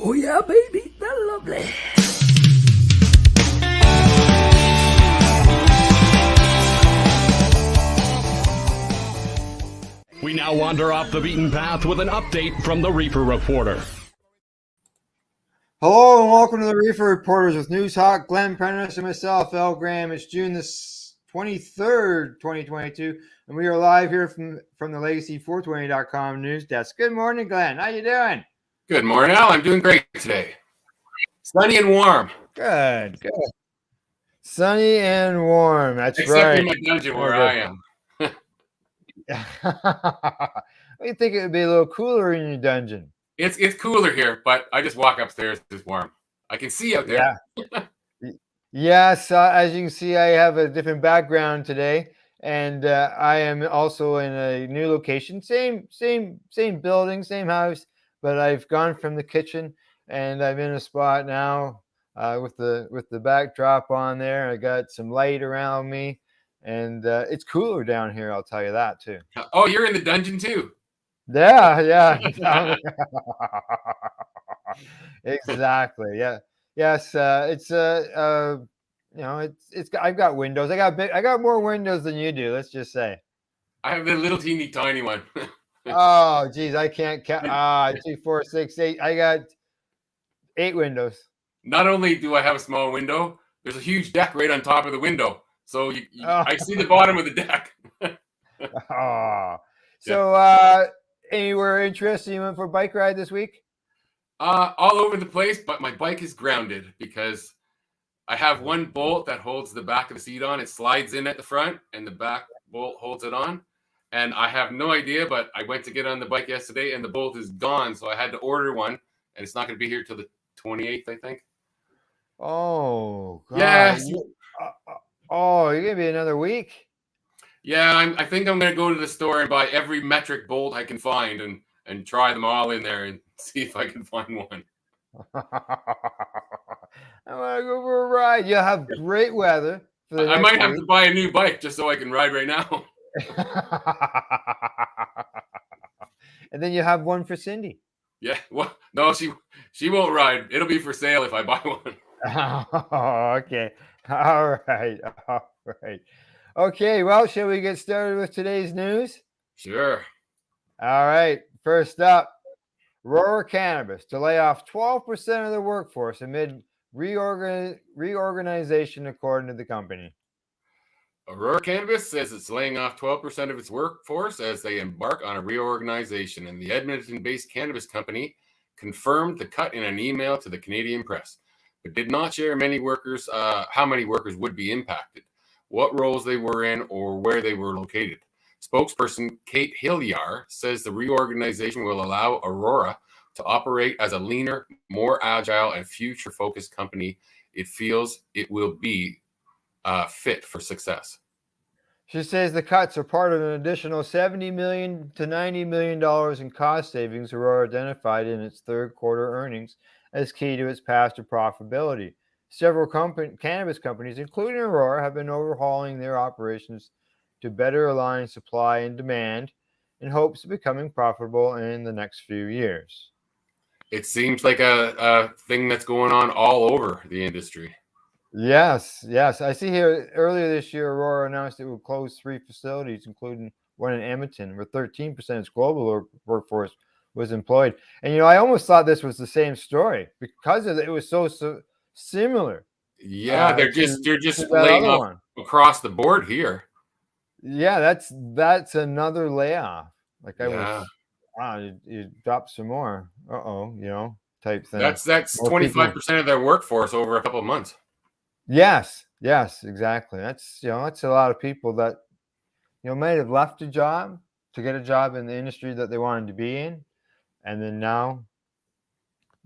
Oh yeah, baby, that's lovely. We now wander off the beaten path with an update from the Reefer Reporter. Hello and welcome to the Reefer Reporters with News Hawk, Glenn Prentice, and myself, L. Graham. It's June the 23rd, 2022, and we are live here from the Legacy420.com news desk. Good morning, Glenn. How you doing? Good morning, Al. I'm doing great today. Sunny and warm. Good. Sunny and warm. That's Except right. in my dungeon where I am. I think it would be a little cooler in your dungeon. It's cooler here, but I just walk upstairs. It's warm. I can see out there. Yeah. Yes, as you can see, I have a different background today, and I am also in a new location. Same building, same house, but I've gone from the kitchen, and I'm in a spot now with the backdrop on there. I got some light around me, and it's cooler down here. I'll tell you that too. Oh, you're in the dungeon too. Yeah. Exactly. Yeah. Yes. It's I've got windows. I got more windows than you do. Let's just say. I have the little teeny tiny one. Oh, geez, I can't count. 2, 4, 6, 8. I got 8 windows. Not only do I have a small window, there's a huge deck right on top of the window, so I see the bottom of the deck. Oh. So, anywhere interesting you went for a bike ride this week? All over the place, but my bike is grounded because I have one bolt that holds the back of the seat on. It slides in at the front, and the back bolt holds it on. And I have no idea, but I went to get on the bike yesterday, and the bolt is gone, so I had to order one, and it's not going to be here till the 28th, I think. Oh, God. Yeah. You're going to be another week? Yeah, I think I'm going to go to the store and buy every metric bolt I can find and try them all in there and see if I can find one. I want to go for a ride. You'll have great weather. I might have to buy a new bike just so I can ride right now. And then you have one for Cindy. Yeah, well, no, she won't ride. It'll be for sale if I buy one. Oh, okay. All right. Okay, well, shall we get started with today's news? Sure. All right. First up, Aurora Cannabis to lay off 12% of the workforce amid reorganization, according to the company. Aurora Cannabis says it's laying off 12% of its workforce as they embark on a reorganization, and the Edmonton-based cannabis company confirmed the cut in an email to the Canadian press, but did not share how many workers would be impacted, what roles they were in, or where they were located. Spokesperson Kate Hilliard says the reorganization will allow Aurora to operate as a leaner, more agile, and future-focused company. It feels it will be fit for success. She says the cuts are part of an additional $70 million to $90 million in cost savings Aurora identified in its third quarter earnings as key to its path to profitability. Several cannabis companies, including Aurora, have been overhauling their operations to better align supply and demand in hopes of becoming profitable in the next few years. It seems like a thing that's going on all over the industry. Yes. I see here earlier this year, Aurora announced it would close 3 facilities, including one in Edmonton, where 13% of its global workforce was employed. And, I almost thought this was the same story because it was so similar. Yeah, they're just laying off across the board here. Yeah, that's another layoff. You dropped some more. Type thing. That's 25% of their workforce over a couple of months. Yes, exactly. That's a lot of people that might have left a job to get a job in the industry that they wanted to be in, and then now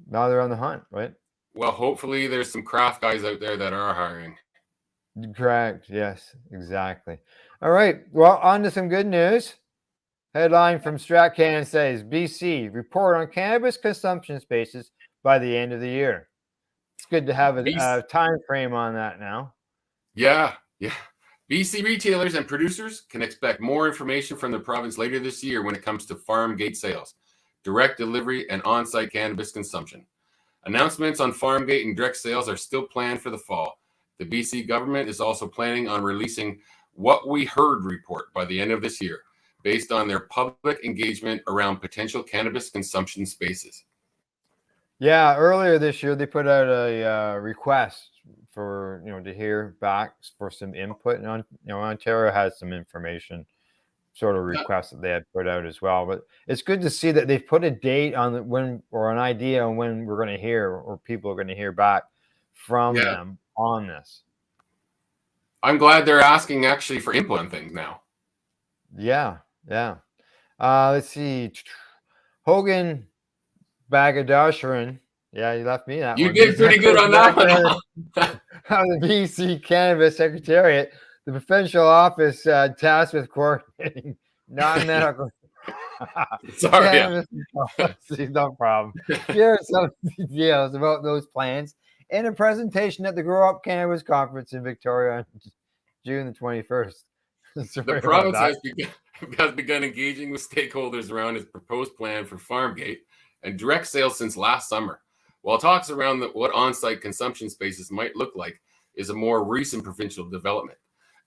they're on the hunt, right? Well, hopefully there's some craft guys out there that are hiring. Correct. Yes, exactly. All right. Well, on to some good news. Headline from StratCan says BC report on cannabis consumption spaces by the end of the year. It's good to have a time frame on that now. Yeah. BC retailers and producers can expect more information from the province later this year when it comes to farm gate sales, direct delivery, and on-site cannabis consumption. Announcements on Farmgate and direct sales are still planned for the fall. The BC government is also planning on releasing What We Heard report by the end of this year, based on their public engagement around potential cannabis consumption spaces. Yeah, earlier this year they put out a request for to hear back for some input, and Ontario has some information sort of requests that they had put out as well. But it's good to see that they've put a date on when, or an idea on when we're going to hear, or people are going to hear back from them on this. I'm glad they're asking actually for input on things now. Yeah. Let's see. Hogan Bagadasharan. Yeah, you left me that You one. did pretty good on that one. The BC Cannabis Secretariat, the provincial office tasked with coordinating non-medical cannabis policies, no problem. Here are some details about those plans in a presentation at the Grow Up Cannabis Conference in Victoria on June the 21st. The province has begun engaging with stakeholders around its proposed plan for Farmgate and direct sales since last summer. While talks around what on-site consumption spaces might look like is a more recent provincial development.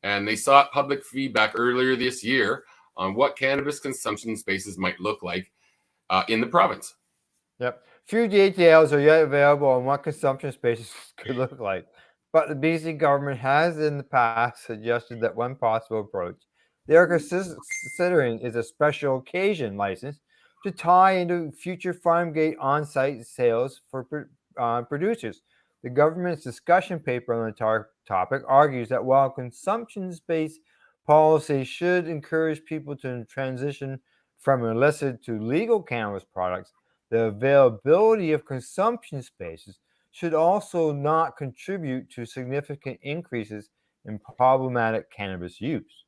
And they sought public feedback earlier this year on what cannabis consumption spaces might look like in the province. Yep. Few details are yet available on what consumption spaces could look like, but the BC government has in the past suggested that one possible approach they are considering is a special occasion license to tie into future Farmgate on-site sales for producers. The government's discussion paper on the topic argues that while consumption-based policy should encourage people to transition from illicit to legal cannabis products, the availability of consumption spaces should also not contribute to significant increases in problematic cannabis use.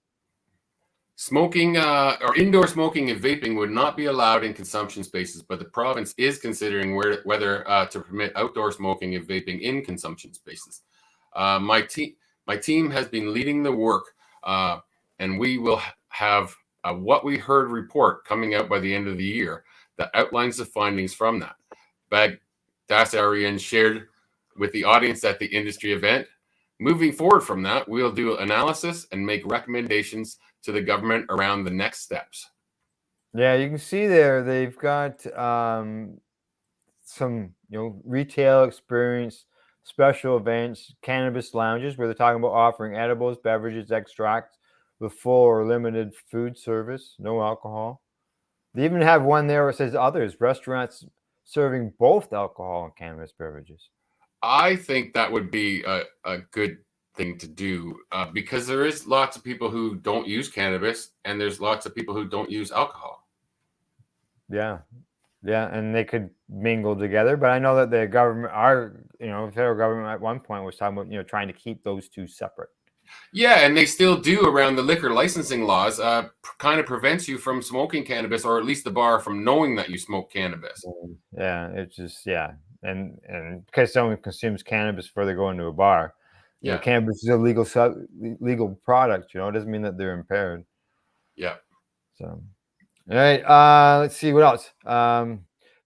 Smoking or indoor smoking and vaping would not be allowed in consumption spaces, but the province is considering whether to permit outdoor smoking and vaping in consumption spaces. My team has been leading the work, and we will have a What We Heard report coming out by the end of the year that outlines the findings from that. Bagdasarian shared with the audience at the industry event. Moving forward from that, we'll do analysis and make recommendations to the government around the next steps. Yeah, you can see there they've got some retail experience, special events, cannabis lounges where they're talking about offering edibles, beverages, extracts with full or limited food service, no alcohol. They even have one there where it says others, restaurants serving both alcohol and cannabis beverages. I think that would be a good thing to do because there is lots of people who don't use cannabis and there's lots of people who don't use alcohol. Yeah, and they could mingle together. But I know that the government, federal government at one point was talking about trying to keep those two separate. Yeah, and they still do around the liquor licensing laws. Kind of prevents you from smoking cannabis, or at least the bar from knowing that you smoke cannabis. Yeah, it's just and because someone consumes cannabis before they go into a bar, cannabis is a legal product. It doesn't mean that they're impaired. Yeah. So, all right. Let's see what else.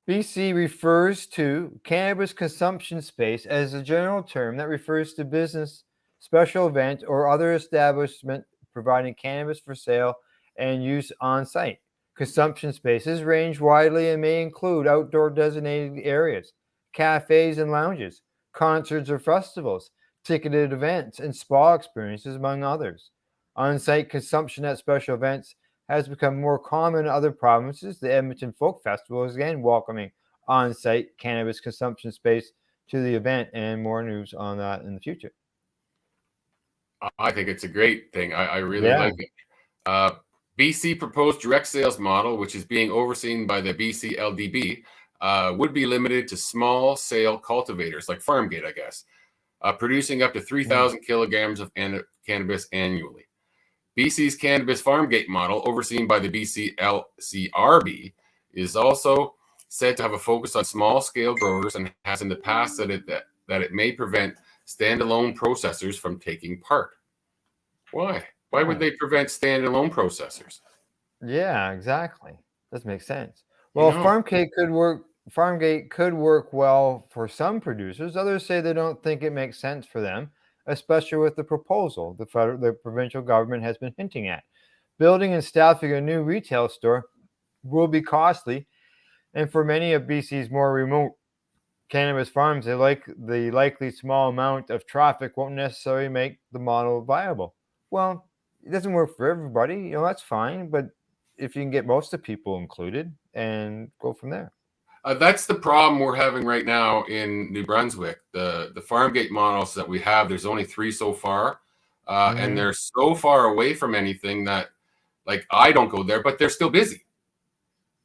BC refers to cannabis consumption space as a general term that refers to business, special event, or other establishment providing cannabis for sale and use on site. Consumption spaces range widely and may include outdoor designated areas, cafes and lounges, concerts or festivals, ticketed events, and spa experiences, among others. On-site consumption at special events has become more common in other provinces. The Edmonton Folk Festival is again welcoming on-site cannabis consumption space to the event, and more news on that in the future. I think it's a great thing. I really like it. BC proposed direct sales model, which is being overseen by the BC LDB, would be limited to small sale cultivators like Farmgate, I guess, producing up to 3,000 kilograms of cannabis annually. BC's Cannabis Farmgate model, overseen by the BC LCRB, is also said to have a focus on small-scale growers and has in the past said that it may prevent standalone processors from taking part. Why? Why would they prevent standalone processors? Yeah, exactly. Doesn't make sense. Well, Farmgate could work Farmgate could work well for some producers. Others say they don't think it makes sense for them, especially with the proposal the provincial government has been hinting at. Building and staffing a new retail store will be costly, and for many of BC's more remote cannabis farms, the likely small amount of traffic won't necessarily make the model viable. Well, it doesn't work for everybody, that's fine, but if you can get most of the people included and go from there. That's the problem we're having right now in New Brunswick. The farm gate models that we have, there's only 3 so far, and they're so far away from anything that, like, I don't go there, but they're still busy.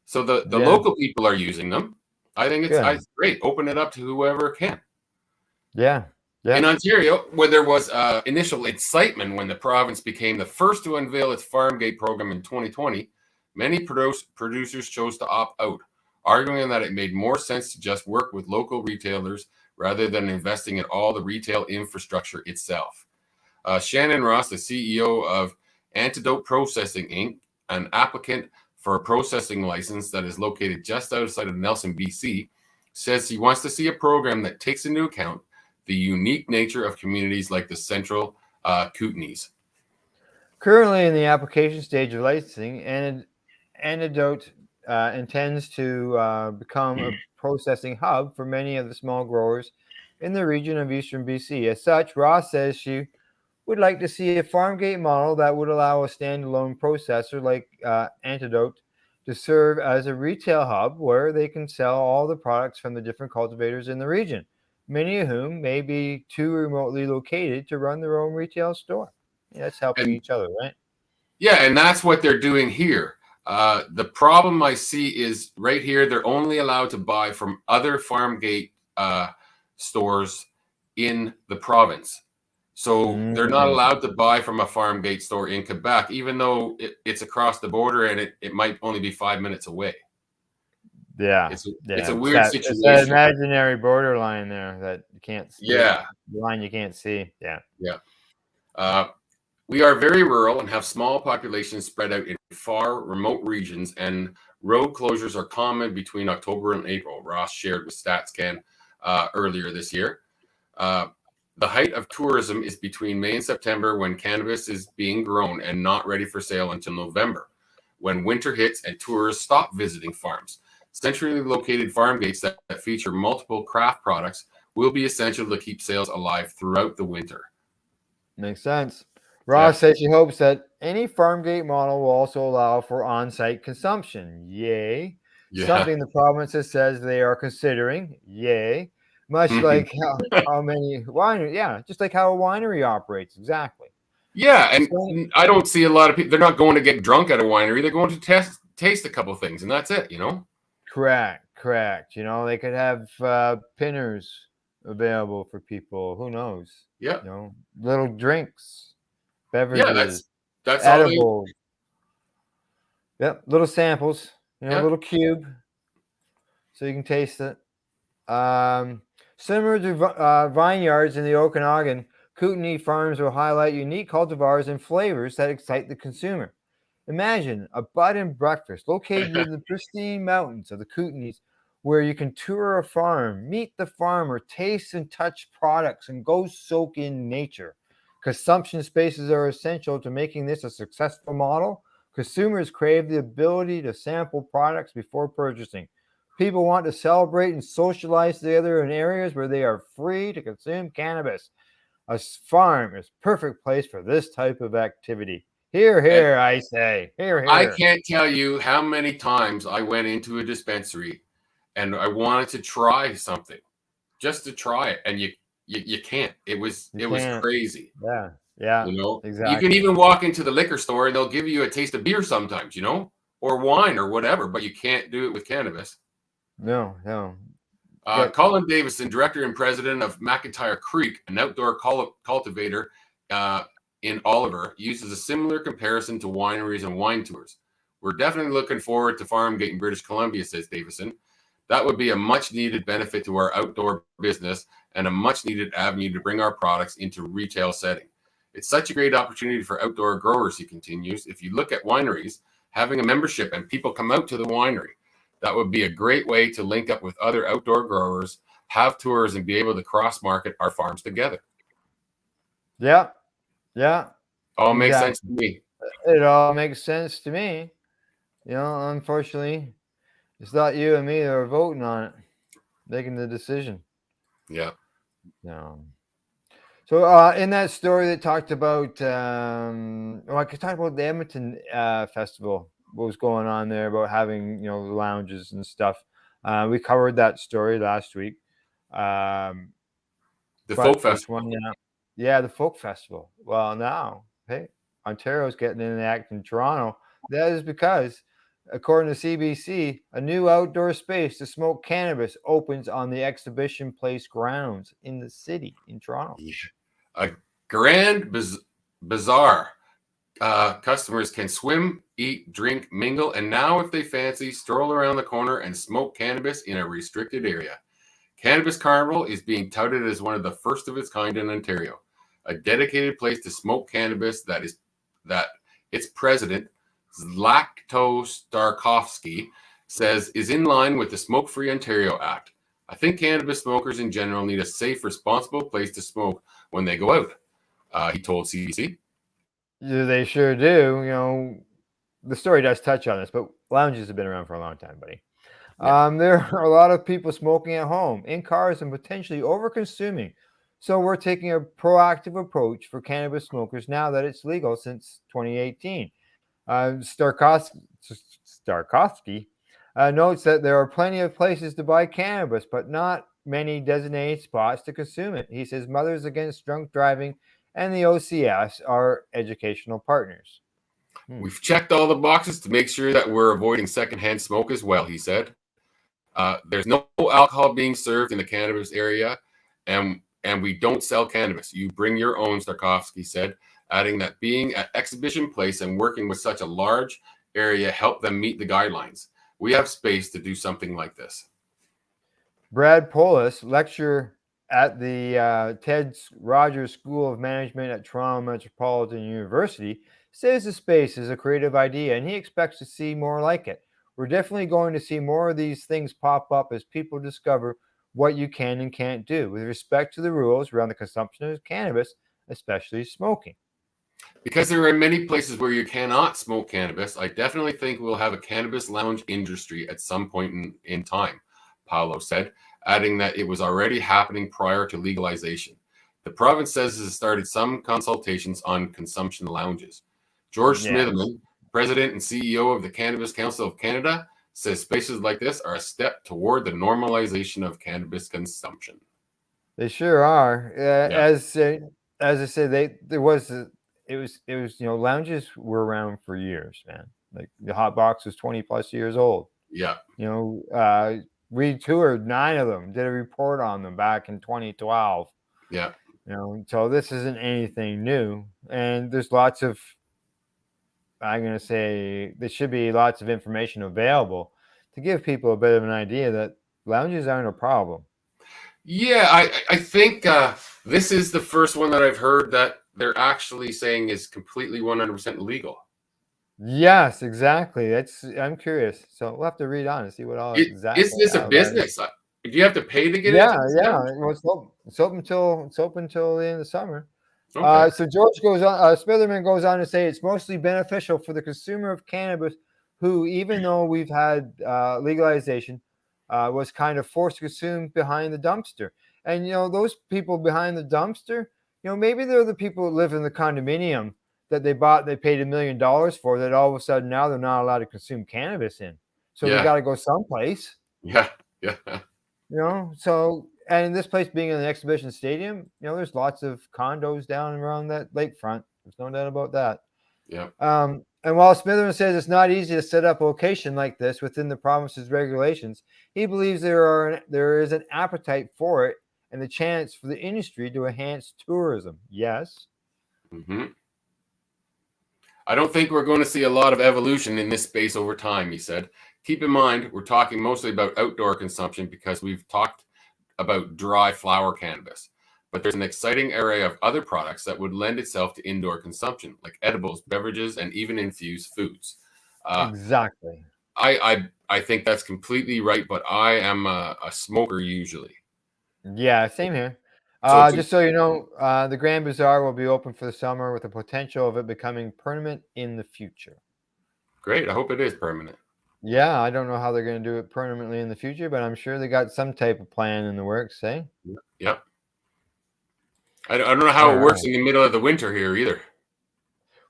So the local people are using them. I think it's great. Open it up to whoever can. Yeah. In Ontario, where there was initial excitement when the province became the first to unveil its farm gate program in 2020, many producers chose to opt out, arguing that it made more sense to just work with local retailers rather than investing in all the retail infrastructure itself. Shannon Ross, the CEO of Antidote Processing Inc., an applicant for a processing license that is located just outside of Nelson, BC, says he wants to see a program that takes into account the unique nature of communities like the Central Kootenays. Currently in the application stage of licensing, Antidote intends to become a processing hub for many of the small growers in the region of eastern BC. As such, Ross says she would like to see a farm gate model that would allow a standalone processor like Antidote to serve as a retail hub where they can sell all the products from the different cultivators in the region, many of whom may be too remotely located to run their own retail store. That's helping each other, right? Yeah, and that's what they're doing here. The problem I see is right here, they're only allowed to buy from other farm gate stores in the province. So they're not allowed to buy from a farm gate store in Quebec, even though it's across the border and it might only be 5 minutes away. Yeah. It's a weird situation. It's that imaginary borderline there that you can't see. Yeah. The line you can't see. Yeah. Yeah. We are very rural and have small populations spread out in far remote regions, and road closures are common between October and April, Ross shared with StatsCan earlier this year. The height of tourism is between May and September, when cannabis is being grown and not ready for sale until November, when winter hits and tourists stop visiting farms. Centrally located farm gates that feature multiple craft products will be essential to keep sales alive throughout the winter. Makes sense. Ross says she hopes that any farm gate model will also allow for on-site consumption. Yay. Yeah. Something the province says they are considering. Yay. Much like how many wineries, just like how a winery operates. Exactly. Yeah, and I don't see a lot of people. They're not going to get drunk at a winery. They're going to taste a couple things, and that's it. Correct. They could have pinners available for people. Who knows? Yeah. Little drinks, beverages. Yeah, that's edibles. Yep, little samples. Little cube, so you can taste it. Similar to vineyards in the Okanagan, Kootenay farms will highlight unique cultivars and flavors that excite the consumer. Imagine a bud and breakfast located in the pristine mountains of the Kootenays, where you can tour a farm, meet the farmer, taste and touch products, and go soak in nature. Consumption spaces are essential to making this a successful model. Consumers crave the ability to sample products before purchasing. People want to celebrate and socialize together in areas where they are free to consume cannabis. A farm is a perfect place for this type of activity. Here, I say. Here. I can't tell you how many times I went into a dispensary and I wanted to try something, just to try it, and you can't. It was crazy. Yeah. Exactly. You can even walk into the liquor store and they'll give you a taste of beer sometimes, or wine or whatever, but you can't do it with cannabis. No. Colin Davison, director and president of McIntyre Creek, an outdoor cultivator in Oliver, uses a similar comparison to wineries and wine tours. We're definitely looking forward to Farmgate in British Columbia, says Davison. That would be a much needed benefit to our outdoor business and a much needed avenue to bring our products into retail setting. It's such a great opportunity for outdoor growers, he continues. If you look at wineries, having a membership and people come out to the winery, That would be a great way to link up with other outdoor growers, have tours, and be able to cross-market our farms together. Yeah. Yeah. All makes sense to Exactly. me. It all makes sense to me. Unfortunately, it's not you and me that are voting on it, making the decision. Yeah. No. So in that story that talked about, I could talk about the Edmonton festival, what was going on there about having, the lounges and stuff. We covered that story last week. Um, The but folk this festival. one, yeah, the folk festival. Well, now, hey, Ontario's getting in the act in Toronto. That is because, according to CBC, a new outdoor space to smoke cannabis opens on the Exhibition Place grounds in the city in Toronto. Yeah. A grand bazaar. Customers can swim, eat, drink, mingle, and now, if they fancy, stroll around the corner and smoke cannabis in a restricted area. Cannabis Carnival is being touted as one of the first of its kind in Ontario, a dedicated place to smoke cannabis that its president, Zlatko Starkovsky, says is in line with the Smoke-Free Ontario Act. I think cannabis smokers in general need a safe, responsible place to smoke when they go out, he told CBC. Yeah, they sure do. The story does touch on this, but lounges have been around for a long time, buddy. Yeah. There are a lot of people smoking at home, in cars, and potentially over-consuming. So we're taking a proactive approach for cannabis smokers now that it's legal since 2018. Starkovsky notes that there are plenty of places to buy cannabis, but not many designated spots to consume it. He says Mothers Against Drunk Driving and the OCS are educational partners. We've checked all the boxes to make sure that we're avoiding secondhand smoke as well, he said. There's no alcohol being served in the cannabis area, and we don't sell cannabis. You bring your own, Starkovsky said, adding that being at Exhibition Place and working with such a large area helped them meet the guidelines. We have space to do something like this. Brad Polis, lecturer at the Ted Rogers School of Management at Toronto Metropolitan University, says the space is a creative idea and he expects to see more like it. We're definitely going to see more of these things pop up as people discover what you can and can't do with respect to the rules around the consumption of cannabis, especially smoking. Because there are many places where you cannot smoke cannabis, I definitely think we'll have a cannabis lounge industry at some point in time, Paolo said, adding that it was already happening prior to legalization. The province says it has started some consultations on consumption lounges. George Smitherman, president and CEO of the Cannabis Council of Canada, says spaces like this are a step toward the normalization of cannabis consumption. They sure are. Yeah. As I said, lounges were around for years, man. Like the hot box was 20 plus years old. Yeah. We toured 9 of them, did a report on them back in 2012. Yeah. So this isn't anything new. And there's I'm going to say there should be lots of information available to give people a bit of an idea that lounges aren't a problem. Yeah, I think this is the first one that I've heard that they're actually saying is completely 100% legal. Yes, exactly. I'm curious. So we'll have to read on and see what all exactly. Is this a business? Do you have to pay to get Yeah, into yeah. It's open until the end of the summer. Okay. So George goes on. Smitherman goes on to say it's mostly beneficial for the consumer of cannabis, who, even though we've had legalization, was kind of forced to consume behind the dumpster. And those people behind the dumpster, maybe they're the people that live in the condominium that they paid $1 million for. That all of a sudden now they're not allowed to consume cannabis in. So they got to go someplace. Yeah, yeah. So, and this place being in the exhibition stadium, there's lots of condos down around that lakefront. There's no doubt about that. Yeah. And while Smitherman says it's not easy to set up a location like this within the province's regulations, he believes there is an appetite for it and the chance for the industry to enhance tourism. Yes. Mm-hmm. I don't think we're going to see a lot of evolution in this space over time, he said. Keep in mind, we're talking mostly about outdoor consumption because we've talked about dry flower cannabis. But there's an exciting array of other products that would lend itself to indoor consumption, like edibles, beverages, and even infused foods. Exactly. I think that's completely right, but I am a smoker usually. Yeah, same here. So Just so you know, the Grand Bazaar will be open for the summer with the potential of it becoming permanent in the future. great. I hope it is permanent. Yeah, I don't know how they're going to do it permanently in the future, but I'm sure they got some type of plan in the works, eh? Yep. I don't know how All it works right. in the middle of the winter here either.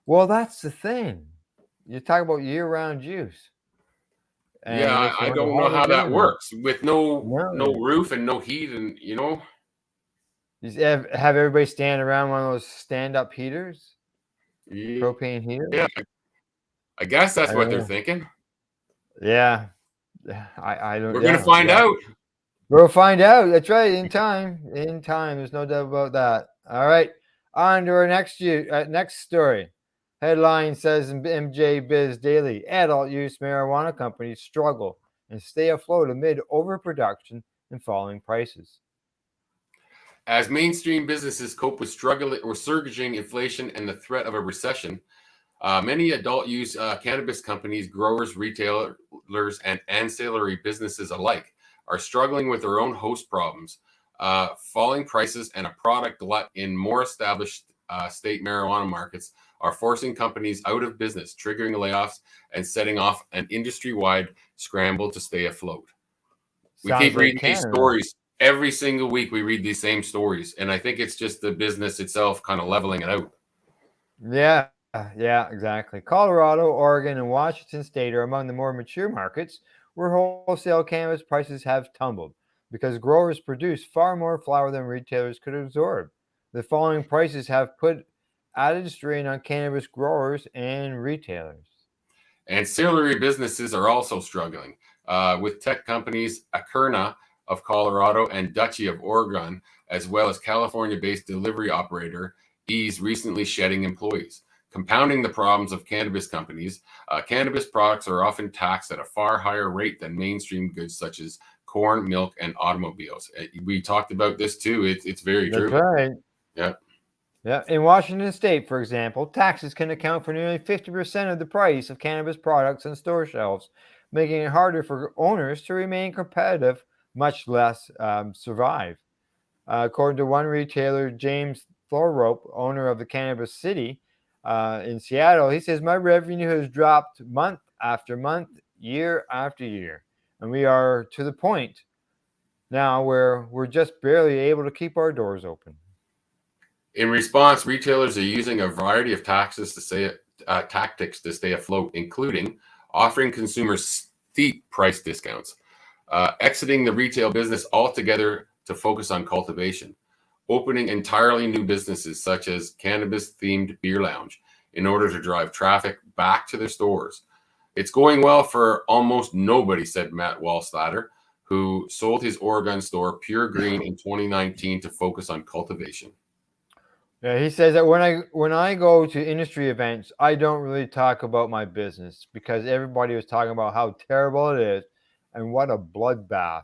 Well, that's the thing. You talk about year-round use, and Yeah, it makes you I wonder don't how know they're how that doing that. works with no No. roof and no heat, and you know. Just have everybody stand around one of those stand-up heaters, propane Yeah, heaters. I guess I that's what don't they're know. thinking. Yeah, yeah, I don't. We're gonna Yeah, find yeah. out. We'll find out. That's right. In time. In time. There's no doubt about that. All right. On to our next story. Headline says in MJ Biz Daily, adult use marijuana companies struggle and stay afloat amid overproduction and falling prices. As mainstream businesses cope with struggling or surging inflation and the threat of a recession, many adult use cannabis companies, growers, retailers, and ancillary businesses alike are struggling with their own host problems. Falling prices and a product glut in more established state marijuana markets are forcing companies out of business, triggering layoffs and setting off an industry wide scramble to stay afloat. We Sounds keep like reading these Canada. stories. Every single week, we read these same stories. And I think it's just the business itself kind of leveling it out. Yeah, yeah, exactly. Colorado, Oregon, and Washington State are among the more mature markets where wholesale cannabis prices have tumbled because growers produce far more flower than retailers could absorb. The falling prices have put added strain on cannabis growers and retailers. Ancillary businesses are also struggling, with tech companies Akerna of Colorado and Dutchy of Oregon, as well as California-based delivery operator Ease recently shedding employees. Compounding the problems of cannabis companies, cannabis products are often taxed at a far higher rate than mainstream goods such as corn, milk, and automobiles. We talked about this too. It's very That's true. right. Yeah. Yeah, in Washington State, for example, taxes can account for nearly 50% of the price of cannabis products on store shelves, making it harder for owners to remain competitive, much less survive. According to one retailer, James Thorope, owner of the Cannabis City in Seattle, he says, my revenue has dropped month after month, year after year. And we are to the point now where we're just barely able to keep our doors open. In response, retailers are using a variety of tactics to stay afloat, including offering consumers steep price discounts, exiting the retail business altogether to focus on cultivation, opening entirely new businesses such as cannabis-themed beer lounge in order to drive traffic back to their stores. It's going well for almost nobody, said Matt Wallstatter, who sold his Oregon store Pure Green in 2019 to focus on cultivation. Yeah, he says that when I go to industry events, I don't really talk about my business because everybody was talking about how terrible it is and what a bloodbath.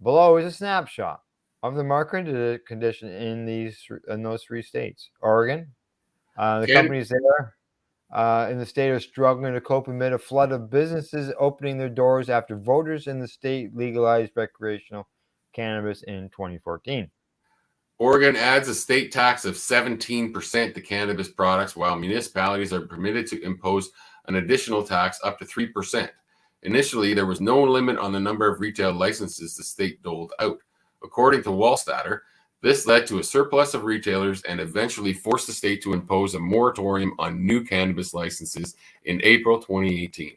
Below is a snapshot of the market condition in those three states. Oregon, the Can companies there in the state are struggling to cope amid a flood of businesses opening their doors after voters in the state legalized recreational cannabis in 2014. Oregon adds a state tax of 17% to cannabis products, while municipalities are permitted to impose an additional tax up to 3%. Initially, there was no limit on the number of retail licenses the state doled out. According to Wallstatter, this led to a surplus of retailers and eventually forced the state to impose a moratorium on new cannabis licenses in April 2018.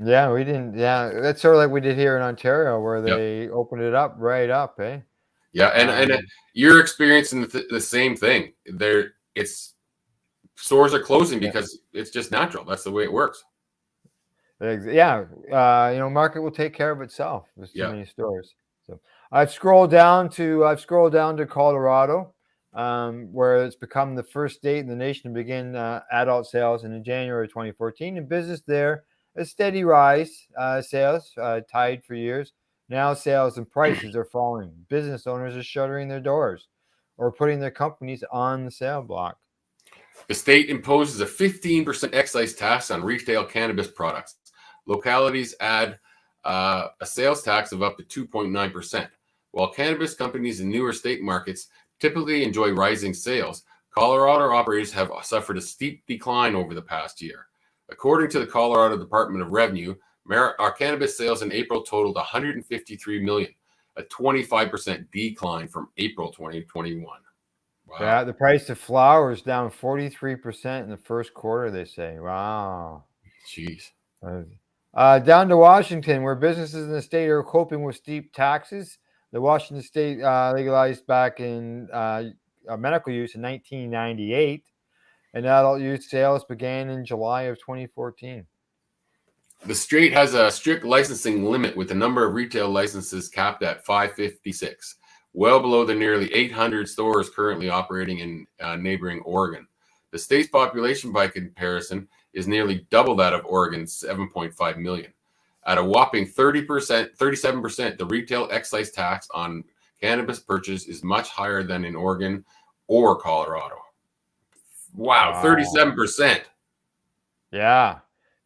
Yeah, we didn't. Yeah, that's sort of like we did here in Ontario, where Yep. they opened it up right up, eh? Yeah, and Um, you're experiencing the same thing. It's stores are closing yeah, because it's just natural. That's the way it works. yeah. Market will take care of itself. There's too Yeah. many stores. So I've scrolled down to Colorado, where it's become the first state in the nation to begin adult sales in January 2014. And business there, a steady rise. Sales tied for years. Now sales and prices are falling. Business owners are shuttering their doors or putting their companies on the sale block. The state imposes a 15% excise tax on retail cannabis products, localities add a sales tax of up to 2.9%. While cannabis companies in newer state markets typically enjoy rising sales, Colorado operators have suffered a steep decline over the past year. According to the Colorado Department of Revenue, our cannabis sales in April totaled $153 million, a 25% decline from April 2021. Wow. Yeah, the price of flower is down 43% in the first quarter, they say. Wow. Jeez. Down to Washington, where businesses in the state are coping with steep taxes. The Washington state legalized back in medical use in 1998, and adult use sales began in July of 2014. The state has a strict licensing limit with the number of retail licenses capped at 556, well below the nearly 800 stores currently operating in neighboring Oregon. The state's population, by comparison, is nearly double that of Oregon's 7.5 million. At a whopping 37%, the retail excise tax on cannabis purchase is much higher than in Oregon or Colorado. Wow. 37%. Yeah.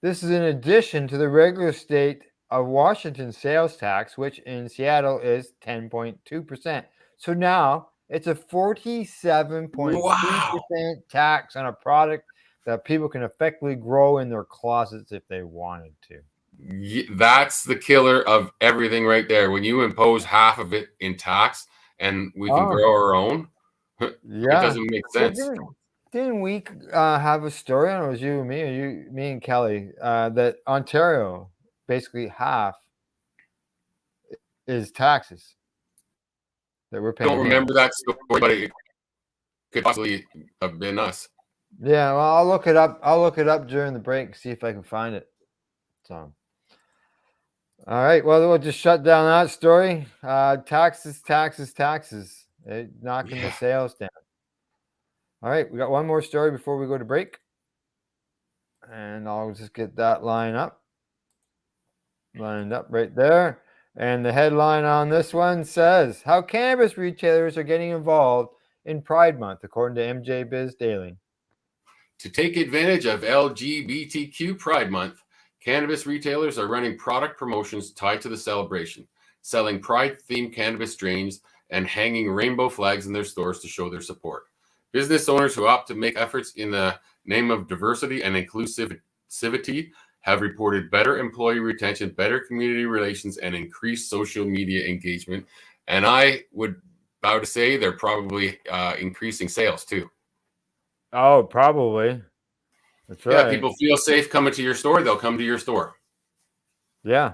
This is in addition to the regular state of Washington sales tax, which in Seattle is 10.2%. So now it's a 47.3% tax on a product that people can effectively grow in their closets if they wanted to. That's the killer of everything right there. When you impose half of it in tax and we can grow our own, it doesn't make sense. Didn't we have a story, I don't know, it was you and me, or me and Kelly, that Ontario, basically half is taxes that we're paying? I don't remember that story, but it could possibly have been us. Yeah, well, I'll look it up. I'll look it up during the break, see if I can find it. So, all right, well, we'll just shut down that story. Taxes, knocking the sales down. All right, we got one more story before we go to break. And I'll just get that lined up right there. And the headline on this one says, how cannabis retailers are getting involved in Pride Month, according to MJ Biz Daily. To take advantage of LGBTQ Pride Month, cannabis retailers are running product promotions tied to the celebration, selling Pride-themed cannabis strains and hanging rainbow flags in their stores to show their support. Business owners who opt to make efforts in the name of diversity and inclusivity have reported better employee retention, better community relations, and increased social media engagement. And I would bow to say they're probably increasing sales too. Oh, probably. That's right. Yeah, people feel safe coming to your store. They'll come to your store. Yeah,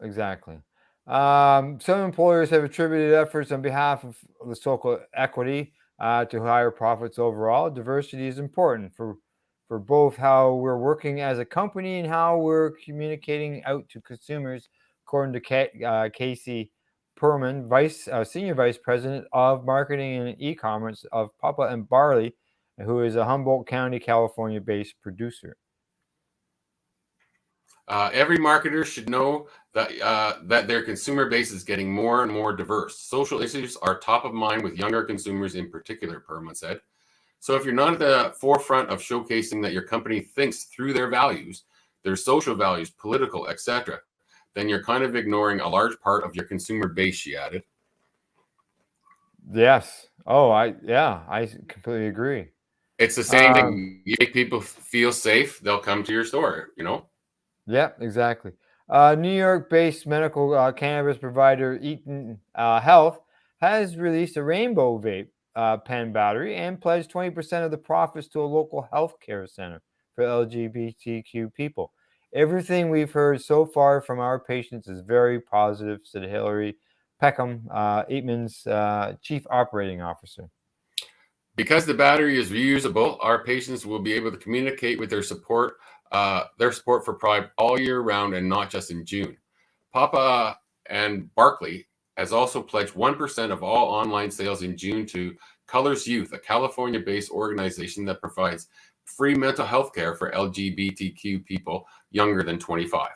exactly. Some employers have attributed efforts on behalf of the social equity to higher profits overall. Diversity is important for both how we're working as a company and how we're communicating out to consumers, according to Casey Perman, Senior Vice President of Marketing and E-commerce of Papa and Barley, who is a Humboldt County, California-based producer. Every marketer should know that their consumer base is getting more and more diverse. Social issues are top of mind with younger consumers in particular, Perman said. So if you're not at the forefront of showcasing that your company thinks through their values, their social values, political, etc., then you're kind of ignoring a large part of your consumer base, she added. Yes. Oh, I completely agree. It's the same thing. You make people feel safe, they'll come to your store, you know? Yeah, exactly. New York-based medical cannabis provider Eaton Health has released a rainbow vape pen battery and pledged 20% of the profits to a local healthcare center for LGBTQ people. Everything we've heard so far from our patients is very positive, said Hillary Peckham, Eatman's chief operating officer. Because the battery is reusable, our patients will be able to communicate with their support for Pride all year round and not just in June. Papa and Barkley has also pledged 1% of all online sales in June to Colors Youth, a California-based organization that provides free mental health care for LGBTQ people younger than 25.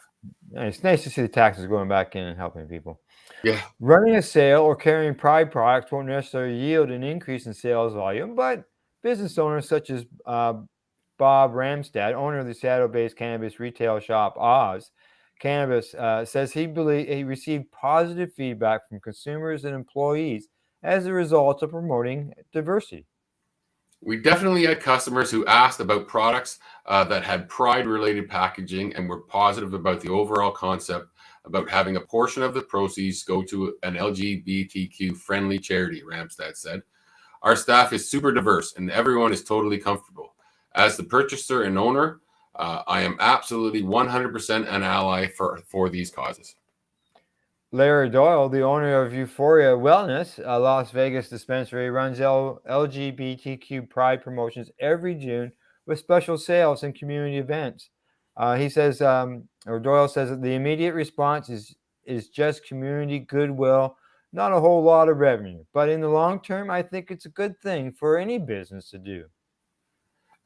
Yeah, it's nice to see the taxes going back in and helping people. Yeah. Running a sale or carrying Pride products won't necessarily yield an increase in sales volume, but business owners such as Bob Ramstad, owner of the Seattle-based cannabis retail shop Oz Cannabis, says he received positive feedback from consumers and employees as a result of promoting diversity. We definitely had customers who asked about products that had pride-related packaging and were positive about the overall concept about having a portion of the proceeds go to an LGBTQ-friendly charity, Ramstad said. Our staff is super diverse and everyone is totally comfortable. As the purchaser and owner, I am absolutely 100% an ally for these causes. Larry Doyle, the owner of Euphoria Wellness, a Las Vegas dispensary, runs LGBTQ pride promotions every June with special sales and community events. He says, or Doyle says that the immediate response is just community goodwill, not a whole lot of revenue. But in the long term, I think it's a good thing for any business to do.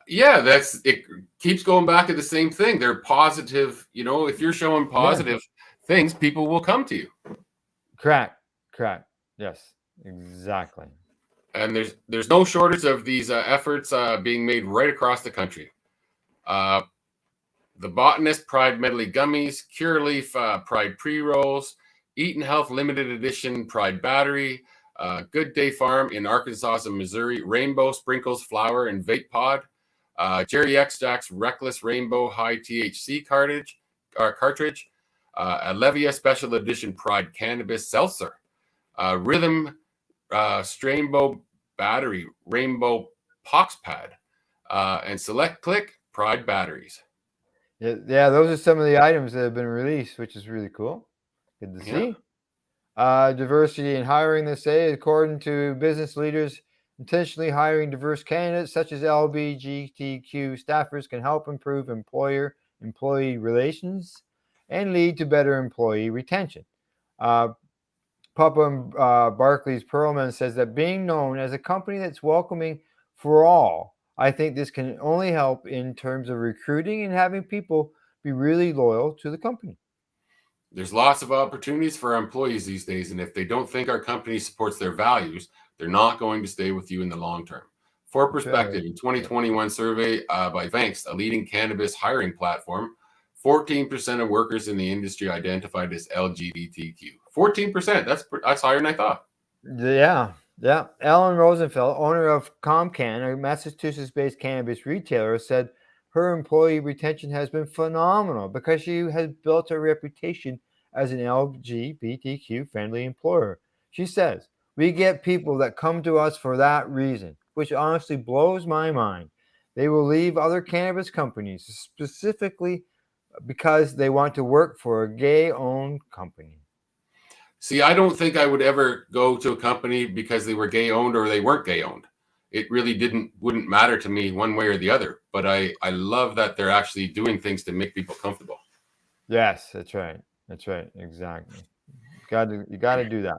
Yeah, it keeps going back to the same thing. They're positive. You know, if you're showing positive things, people will come to you. Correct. Yes, exactly. And there's no shortage of these efforts being made right across the country. The Botanist Pride Medley Gummies, Cureleaf Pride Pre-Rolls, Eaton Health Limited Edition Pride Battery, Good Day Farm in Arkansas and Missouri, Rainbow Sprinkles Flower and Vape Pod, Jerry Extract's Reckless Rainbow High THC cartridge, a Levia Special Edition Pride Cannabis Seltzer, Rhythm Strainbow Battery Rainbow Pox Pad, and Select Click Pride Batteries. Yeah, those are some of the items that have been released, which is really cool. Good to see. Diversity in hiring, they say, according to business leaders, intentionally hiring diverse candidates such as LGBTQ staffers can help improve employer-employee relations and lead to better employee retention. Papa Barclays Perlman says that being known as a company that's welcoming for all, I think this can only help in terms of recruiting and having people be really loyal to the company. There's lots of opportunities for our employees these days, and if they don't think our company supports their values, they're not going to stay with you in the long term. For perspective, in 2021 survey by Vanks, a leading cannabis hiring platform, 14% of workers in the industry identified as LGBTQ. 14%. That's higher than I thought. Yeah. Ellen Rosenfeld, owner of ComCan, a Massachusetts-based cannabis retailer, said her employee retention has been phenomenal because she has built a reputation as an LGBTQ-friendly employer. She says, "We get people that come to us for that reason, which honestly blows my mind. They will leave other cannabis companies specifically because they want to work for a gay-owned company." See, I don't think I would ever go to a company because they were gay-owned or they weren't gay-owned. It really wouldn't matter to me one way or the other. But I love that they're actually doing things to make people comfortable. Yes, that's right. Exactly. You got to do that.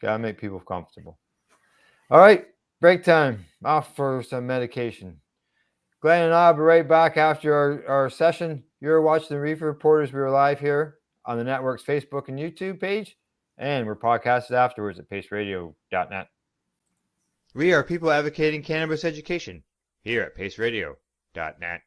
Got to make people comfortable. All right, break time. Off for some medication. Glenn and I will be right back after our session. You're watching the Reefer Reporters. We are live here on the network's Facebook and YouTube page, and we're podcasted afterwards at paceradio.net. We are people advocating cannabis education here at paceradio.net.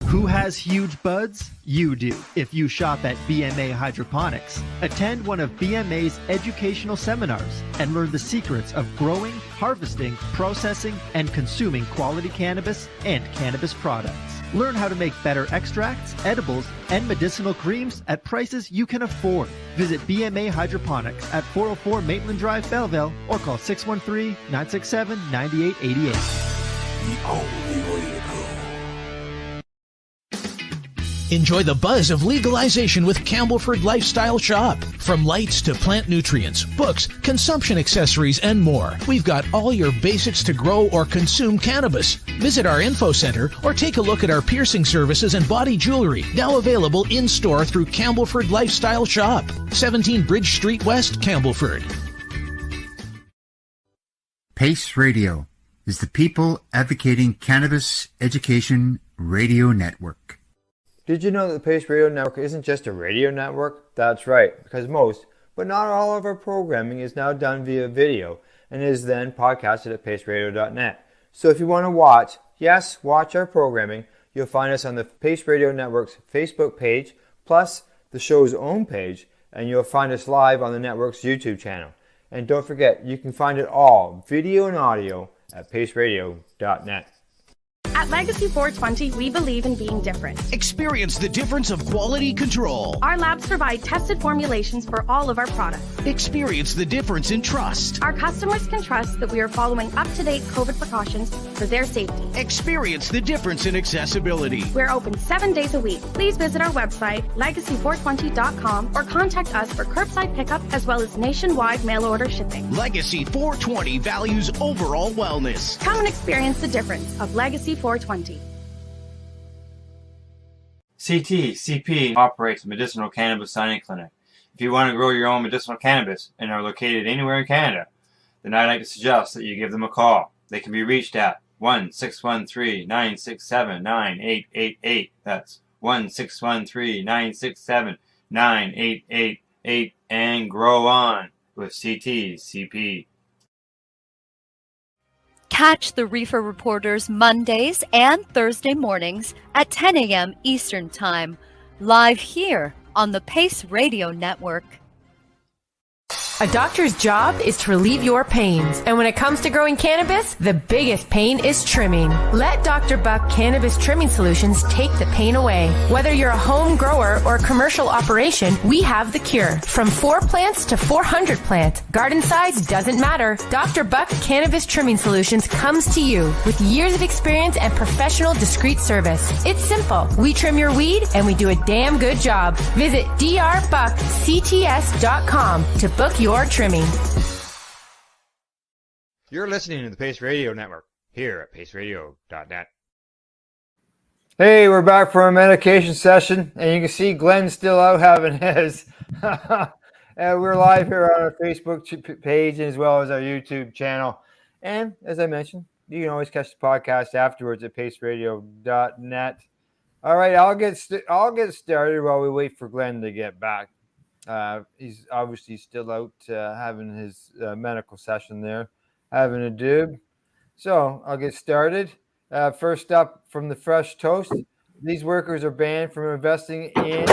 Who has huge buds? You do. If you shop at BMA Hydroponics, attend one of BMA's educational seminars and learn the secrets of growing, harvesting, processing, and consuming quality cannabis and cannabis products. Learn how to make better extracts, edibles, and medicinal creams at prices you can afford. Visit BMA Hydroponics at 404 Maitland Drive, Belleville, or call 613-967-9888. The only way to go. Enjoy the buzz of legalization with Campbellford Lifestyle Shop. From lights to plant nutrients, books, consumption accessories, and more, we've got all your basics to grow or consume cannabis. Visit our info center or take a look at our piercing services and body jewelry, now available in-store through Campbellford Lifestyle Shop, 17 Bridge Street West, Campbellford. PACE Radio is the People Advocating Cannabis Education Radio Network. Did you know that the Pace Radio Network isn't just a radio network? That's right, because most, but not all of our programming is now done via video and is then podcasted at paceradio.net. So if you want to watch our programming, You'll find us on the Pace Radio Network's Facebook page, plus the show's own page, and you'll find us live on the network's YouTube channel. And don't forget, you can find it all, video and audio, at paceradio.net. At Legacy 420, we believe in being different. Experience the difference of quality control. Our labs provide tested formulations for all of our products. Experience the difference in trust. Our customers can trust that we are following up-to-date COVID precautions for their safety. Experience the difference in accessibility. We're open 7 days a week. Please visit our website, legacy420.com, or contact us for curbside pickup as well as nationwide mail order shipping. Legacy 420 values overall wellness. Come and experience the difference of Legacy 420. CP operates a medicinal cannabis signing clinic. If you want to grow your own medicinal cannabis and are located anywhere in Canada, then I'd like to suggest that you give them a call. They can be reached at 1-613-967-9888. That's 1-613-967-9888, and grow on with CP. Catch the Reefer Reporters Mondays and Thursday mornings at 10 a.m. Eastern Time, live here on the Pace Radio Network. A doctor's job is to relieve your pains. And when it comes to growing cannabis, the biggest pain is trimming. Let Dr. Buck Cannabis Trimming Solutions take the pain away. Whether you're a home grower or a commercial operation, we have the cure. From 4 plants to 400 plants, garden size doesn't matter. Dr. Buck Cannabis Trimming Solutions comes to you with years of experience and professional discreet service. It's simple. We trim your weed and we do a damn good job. Visit drbuckcts.com to book your trimming. You're listening to the Pace Radio Network here at paceradio.net. Hey, we're back for our medication session, and you can see Glenn's still out having his. And we're live here on our Facebook page as well as our YouTube channel. And as I mentioned, you can always catch the podcast afterwards at paceradio.net. All right, I'll get started while we wait for Glenn to get back. He's obviously still out having his medical session there, having a doob. So I'll get started. First up from the Fresh Toast, these workers are banned from investing in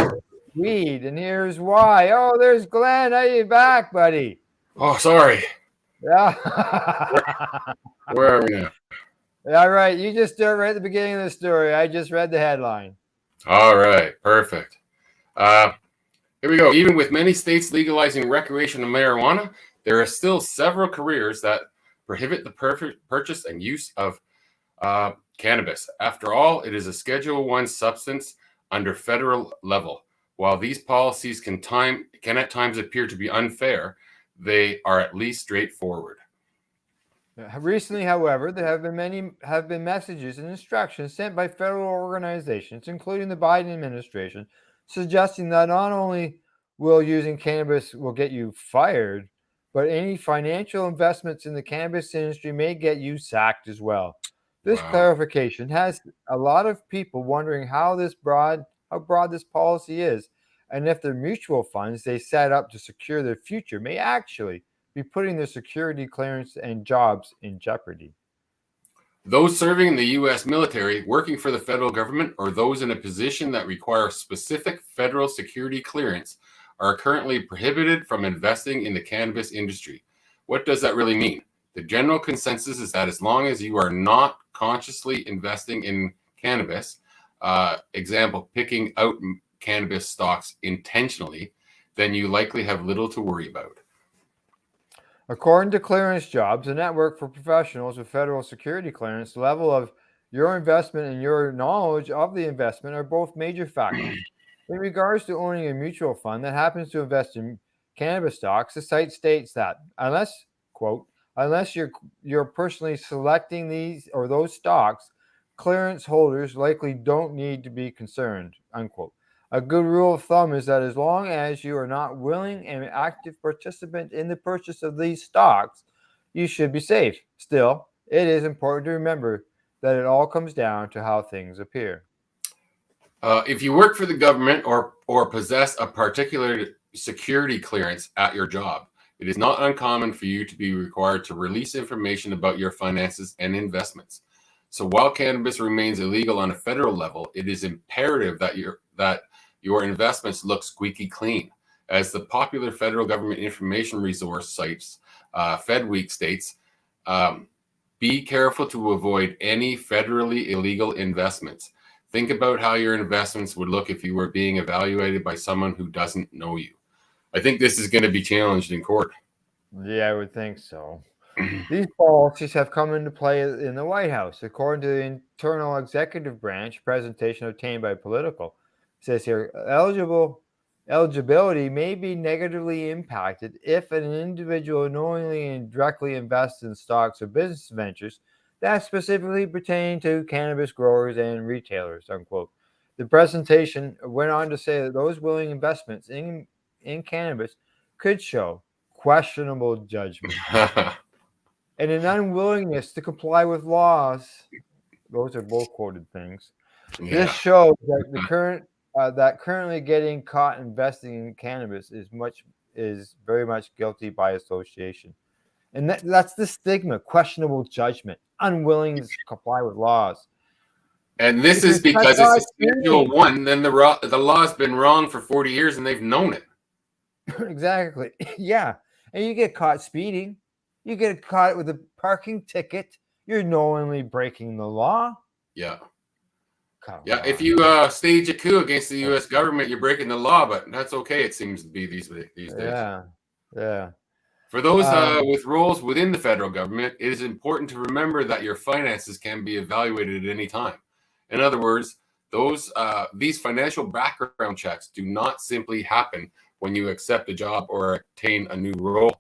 weed, and here's why. Oh, there's Glenn. How you back, buddy? Oh, sorry. Yeah. Where are we now? All right, you just start right at the beginning of the story. I just read the headline. All right, perfect. Here we go. Even with many states legalizing recreational marijuana, there are still several careers that prohibit the purchase and use of cannabis. After all, it is a Schedule I substance under federal level. While these policies can at times appear to be unfair, they are at least straightforward. Recently, however, there have been messages and instructions sent by federal organizations, including the Biden administration, suggesting that not only will using cannabis will get you fired, but any financial investments in the cannabis industry may get you sacked as well. This clarification has a lot of people wondering how broad this policy is, and if the mutual funds they set up to secure their future may actually be putting their security clearance and jobs in jeopardy. Those serving in the U.S. military, working for the federal government, or those in a position that require specific federal security clearance are currently prohibited from investing in the cannabis industry. What does that really mean? The general consensus is that as long as you are not consciously investing in cannabis, example, picking out cannabis stocks intentionally, then you likely have little to worry about. According to Clearance Jobs, a network for professionals with federal security clearance, the level of your investment and your knowledge of the investment are both major factors. In regards to owning a mutual fund that happens to invest in cannabis stocks, the site states that unless you're personally selecting these or those stocks, clearance holders likely don't need to be concerned, unquote. A good rule of thumb is that as long as you are not willing and active participant in the purchase of these stocks, you should be safe. Still, it is important to remember that it all comes down to how things appear. If you work for the government or possess a particular security clearance at your job, it is not uncommon for you to be required to release information about your finances and investments. So while cannabis remains illegal on a federal level, it is imperative that your investments look squeaky clean. As the popular federal government information resource sites, FedWeek states, be careful to avoid any federally illegal investments. Think about how your investments would look if you were being evaluated by someone who doesn't know you. I think this is going to be challenged in court. Yeah, I would think so. These policies have come into play in the White House, according to the internal executive branch presentation obtained by Political. It says here, eligibility may be negatively impacted if an individual knowingly and directly invests in stocks or business ventures that specifically pertain to cannabis growers and retailers, unquote. The presentation went on to say that those willing investments in cannabis could show questionable judgment and an unwillingness to comply with laws. Those are both quoted things. Yeah. This shows that the currently getting caught investing in cannabis is very much guilty by association, and that's the stigma: questionable judgment, unwilling to comply with laws. And this is because it's a Schedule 1. Then the law's been wrong for 40 years, and they've known it. Exactly. Yeah, and you get caught speeding. You get caught with a parking ticket. You're knowingly breaking the law. Yeah. Come Yeah. on. If you stage a coup against the U.S. government, you're breaking the law, but that's okay. It seems to be these days. Yeah. Yeah. For those with roles within the federal government, it is important to remember that your finances can be evaluated at any time. In other words, these financial background checks do not simply happen when you accept a job or attain a new role.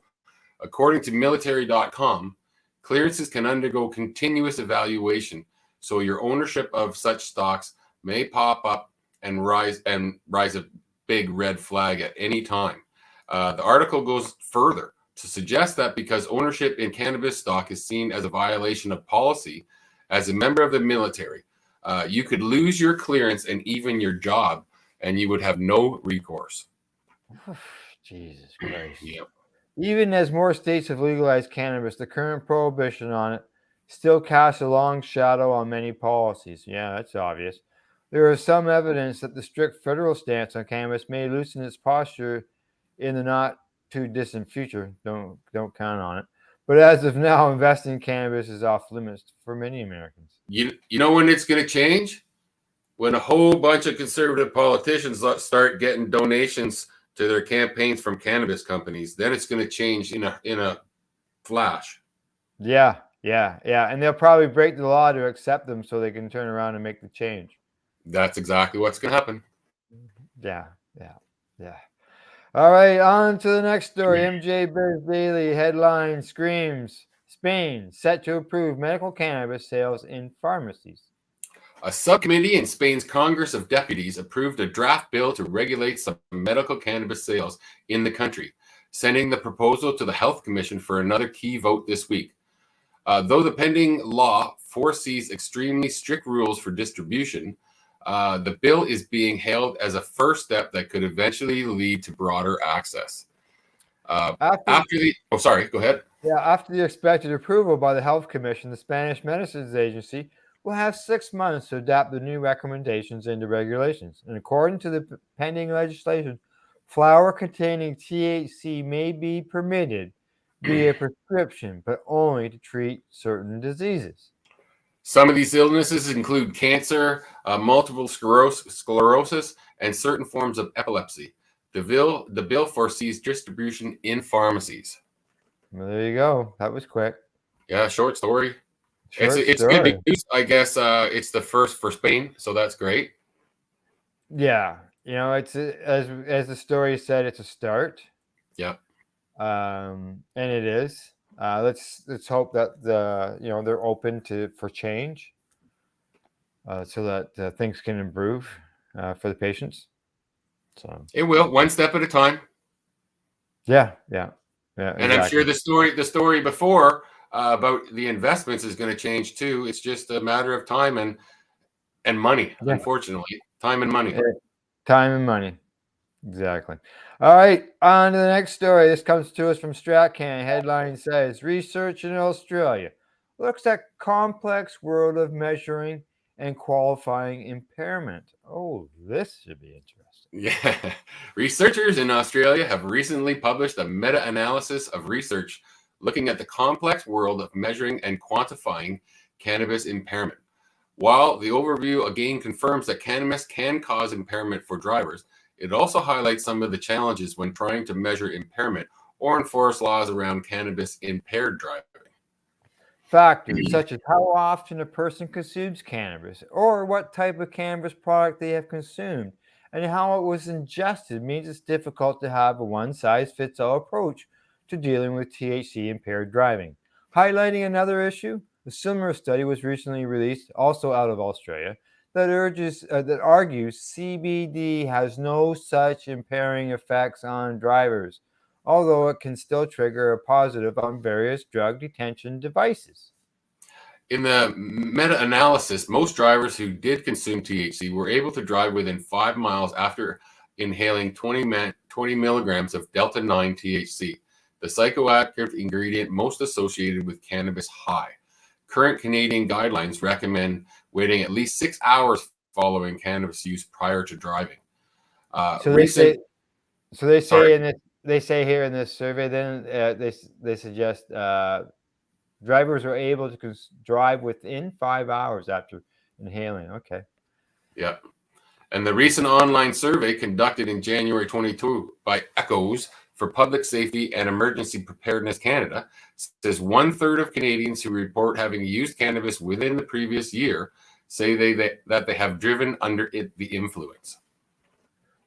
According to military.com, clearances can undergo continuous evaluation, so your ownership of such stocks may pop up and rise a big red flag at any time. The article goes further to suggest that because ownership in cannabis stock is seen as a violation of policy, as a member of the military, you could lose your clearance and even your job, and you would have no recourse. Jesus Christ. Yep. Even as more states have legalized cannabis, the current prohibition on it still casts a long shadow on many policies. Yeah, that's obvious. There is some evidence that the strict federal stance on cannabis may loosen its posture in the not too distant future. Don't count on it. But as of now, investing in cannabis is off limits for many Americans. You know when it's going to change? When a whole bunch of conservative politicians start getting donations to their campaigns from cannabis companies, then it's going to change in a flash. Yeah. And they'll probably break the law to accept them so they can turn around and make the change. That's exactly what's going to happen. Yeah. All right, on to the next story. MJ Biz Daily headline screams: Spain set to approve medical cannabis sales in pharmacies. A subcommittee in Spain's Congress of Deputies approved a draft bill to regulate some medical cannabis sales in the country, sending the proposal to the Health Commission for another key vote this week. Though the pending law foresees extremely strict rules for distribution, the bill is being hailed as a first step that could eventually lead to broader access. Go ahead. Yeah, after the expected approval by the Health Commission, the Spanish Medicines Agency will have 6 months to adapt the new recommendations into regulations. And according to the pending legislation, flower containing THC may be permitted via prescription, but only to treat certain diseases. Some of these illnesses include cancer, multiple sclerosis, and certain forms of epilepsy. The bill foresees distribution in pharmacies. Well, there you go. That was quick. Yeah, short story. It's good news. I guess it's the first for Spain, so that's great. Yeah, it's as the story said, it's a start. Yeah. And it is. Let's hope that they're open for change, so that things can improve for the patients. So it will, one step at a time. Yeah. And exactly. I'm sure the story before about the investments is going to change too. It's just a matter of time and money. Yeah. Unfortunately, time and money. Time and money. Exactly. All right, on to the next story. This comes to us from StratCan. Headline says, research in Australia looks at complex world of measuring and qualifying impairment. Oh, this should be interesting. Yeah. Researchers in Australia have recently published a meta-analysis of research looking at the complex world of measuring and quantifying cannabis impairment. While the overview again confirms that cannabis can cause impairment for drivers, it also highlights some of the challenges when trying to measure impairment or enforce laws around cannabis impaired driving. Factors such as how often a person consumes cannabis or what type of cannabis product they have consumed and how it was ingested means it's difficult to have a one-size-fits-all approach to dealing with THC impaired driving. Highlighting another issue, a similar study was recently released, also out of Australia, that argues CBD has no such impairing effects on drivers, although it can still trigger a positive on various drug detection devices. In the meta-analysis, most drivers who did consume THC were able to drive within 5 miles after inhaling 20 milligrams of Delta-9 THC, the psychoactive ingredient most associated with cannabis high. Current Canadian guidelines recommend waiting at least 6 hours following cannabis use prior to driving. They say here in this survey, then they suggest drivers are able to drive within 5 hours after inhaling. Okay. Yeah. And the recent online survey conducted in January 22 by ECHOS for Public Safety and Emergency Preparedness Canada says 1/3 of Canadians who report having used cannabis within the previous year say that they have driven under the influence.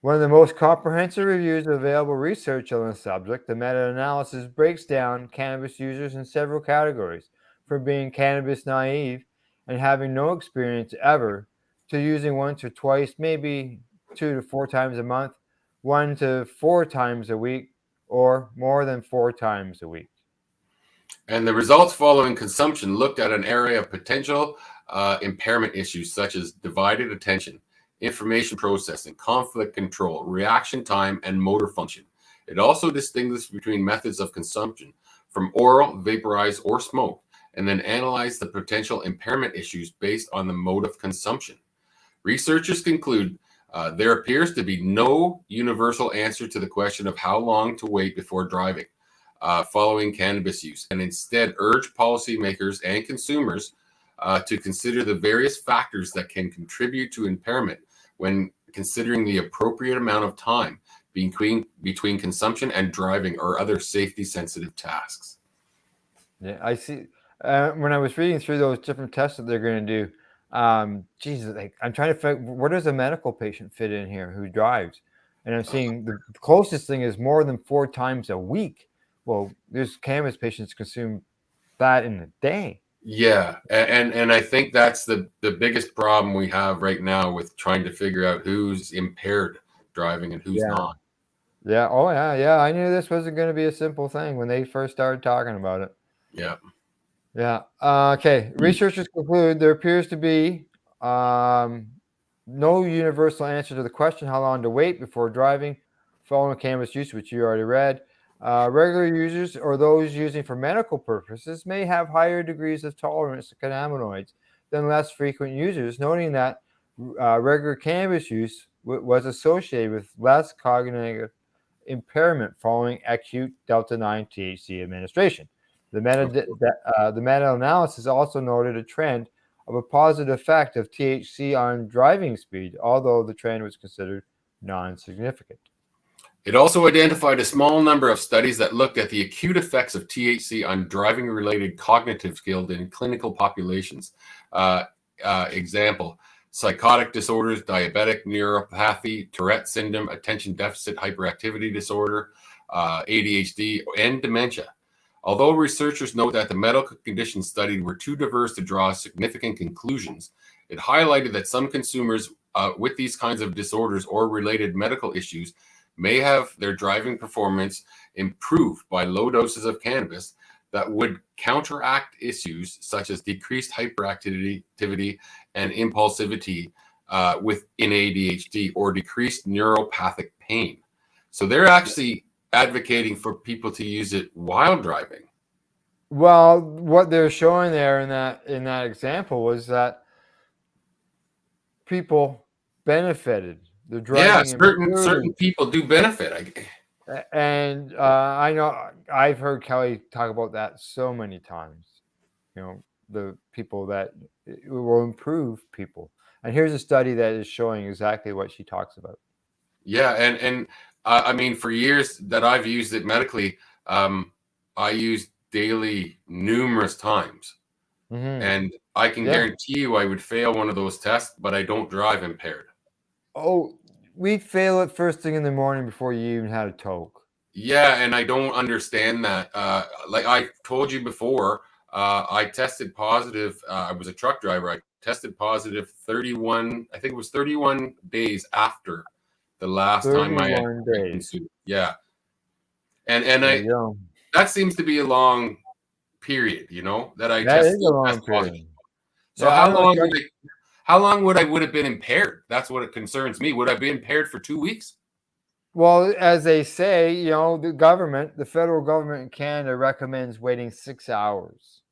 One of the most comprehensive reviews of available research on the subject, the meta-analysis breaks down cannabis users in several categories, from being cannabis naive and having no experience ever, to using once or twice, maybe 2 to 4 times a month, 1 to 4 times a week, or more than 4 times a week. And the results following consumption looked at an area of potential impairment issues such as divided attention, information processing, conflict control, reaction time, and motor function. It also distinguished between methods of consumption from oral, vaporized, or smoke, and then analyzed the potential impairment issues based on the mode of consumption. Researchers conclude there appears to be no universal answer to the question of how long to wait before driving following cannabis use, and instead urge policymakers and consumers to consider the various factors that can contribute to impairment when considering the appropriate amount of time between consumption and driving or other safety-sensitive tasks. Yeah, I see. When I was reading through those different tests that they're going to do, Jesus, I'm trying to figure where does a medical patient fit in here who drives? And I'm seeing the closest thing is more than 4 times a week. Well, there's cannabis patients consume that in a day. Yeah, and I think that's the biggest problem we have right now with trying to figure out who's impaired driving and who's not. Yeah. Oh, yeah. I knew this wasn't going to be a simple thing when they first started talking about it. Yeah. Yeah. Okay. Researchers conclude there appears to be no universal answer to the question how long to wait before driving following cannabis use, which you already read. Regular users or those using for medical purposes may have higher degrees of tolerance to cannabinoids than less frequent users, noting that regular cannabis use was associated with less cognitive impairment following acute Delta-9 THC administration. The meta-analysis also noted a trend of a positive effect of THC on driving speed, although the trend was considered non-significant. It also identified a small number of studies that looked at the acute effects of THC on driving-related cognitive skills in clinical populations. Example, psychotic disorders, diabetic neuropathy, Tourette syndrome, attention deficit hyperactivity disorder, ADHD, and dementia. Although researchers note that the medical conditions studied were too diverse to draw significant conclusions, it highlighted that some consumers with these kinds of disorders or related medical issues may have their driving performance improved by low doses of cannabis that would counteract issues such as decreased hyperactivity and impulsivity in ADHD or decreased neuropathic pain. So they're actually advocating for people to use it while driving. Well, what they're showing there in that example was that people benefited. The Yeah, driving certain improved. people do benefit. And I know I've heard Kelly talk about that so many times. The people that it will improve people. And here's a study that is showing exactly what she talks about. Yeah, and I mean, for years that I've used it medically, I used daily numerous times, and I can Yeah. guarantee you I would fail one of those tests, but I don't drive impaired. Oh, we fail it first thing in the morning before you even had a toke. Yeah, and I don't understand that. Like I told you before, I tested positive. I was a truck driver. I tested positive 31, I think it was 31 days after the last time I 31 days. consumed. Yeah. And There I you go. that seems to be a long period, that I That is a still long test positive. period. So Yeah, I know. how long would have been impaired? That's what it concerns me. Would I be impaired for 2 weeks? Well, as they say, the federal government in Canada recommends waiting 6 hours.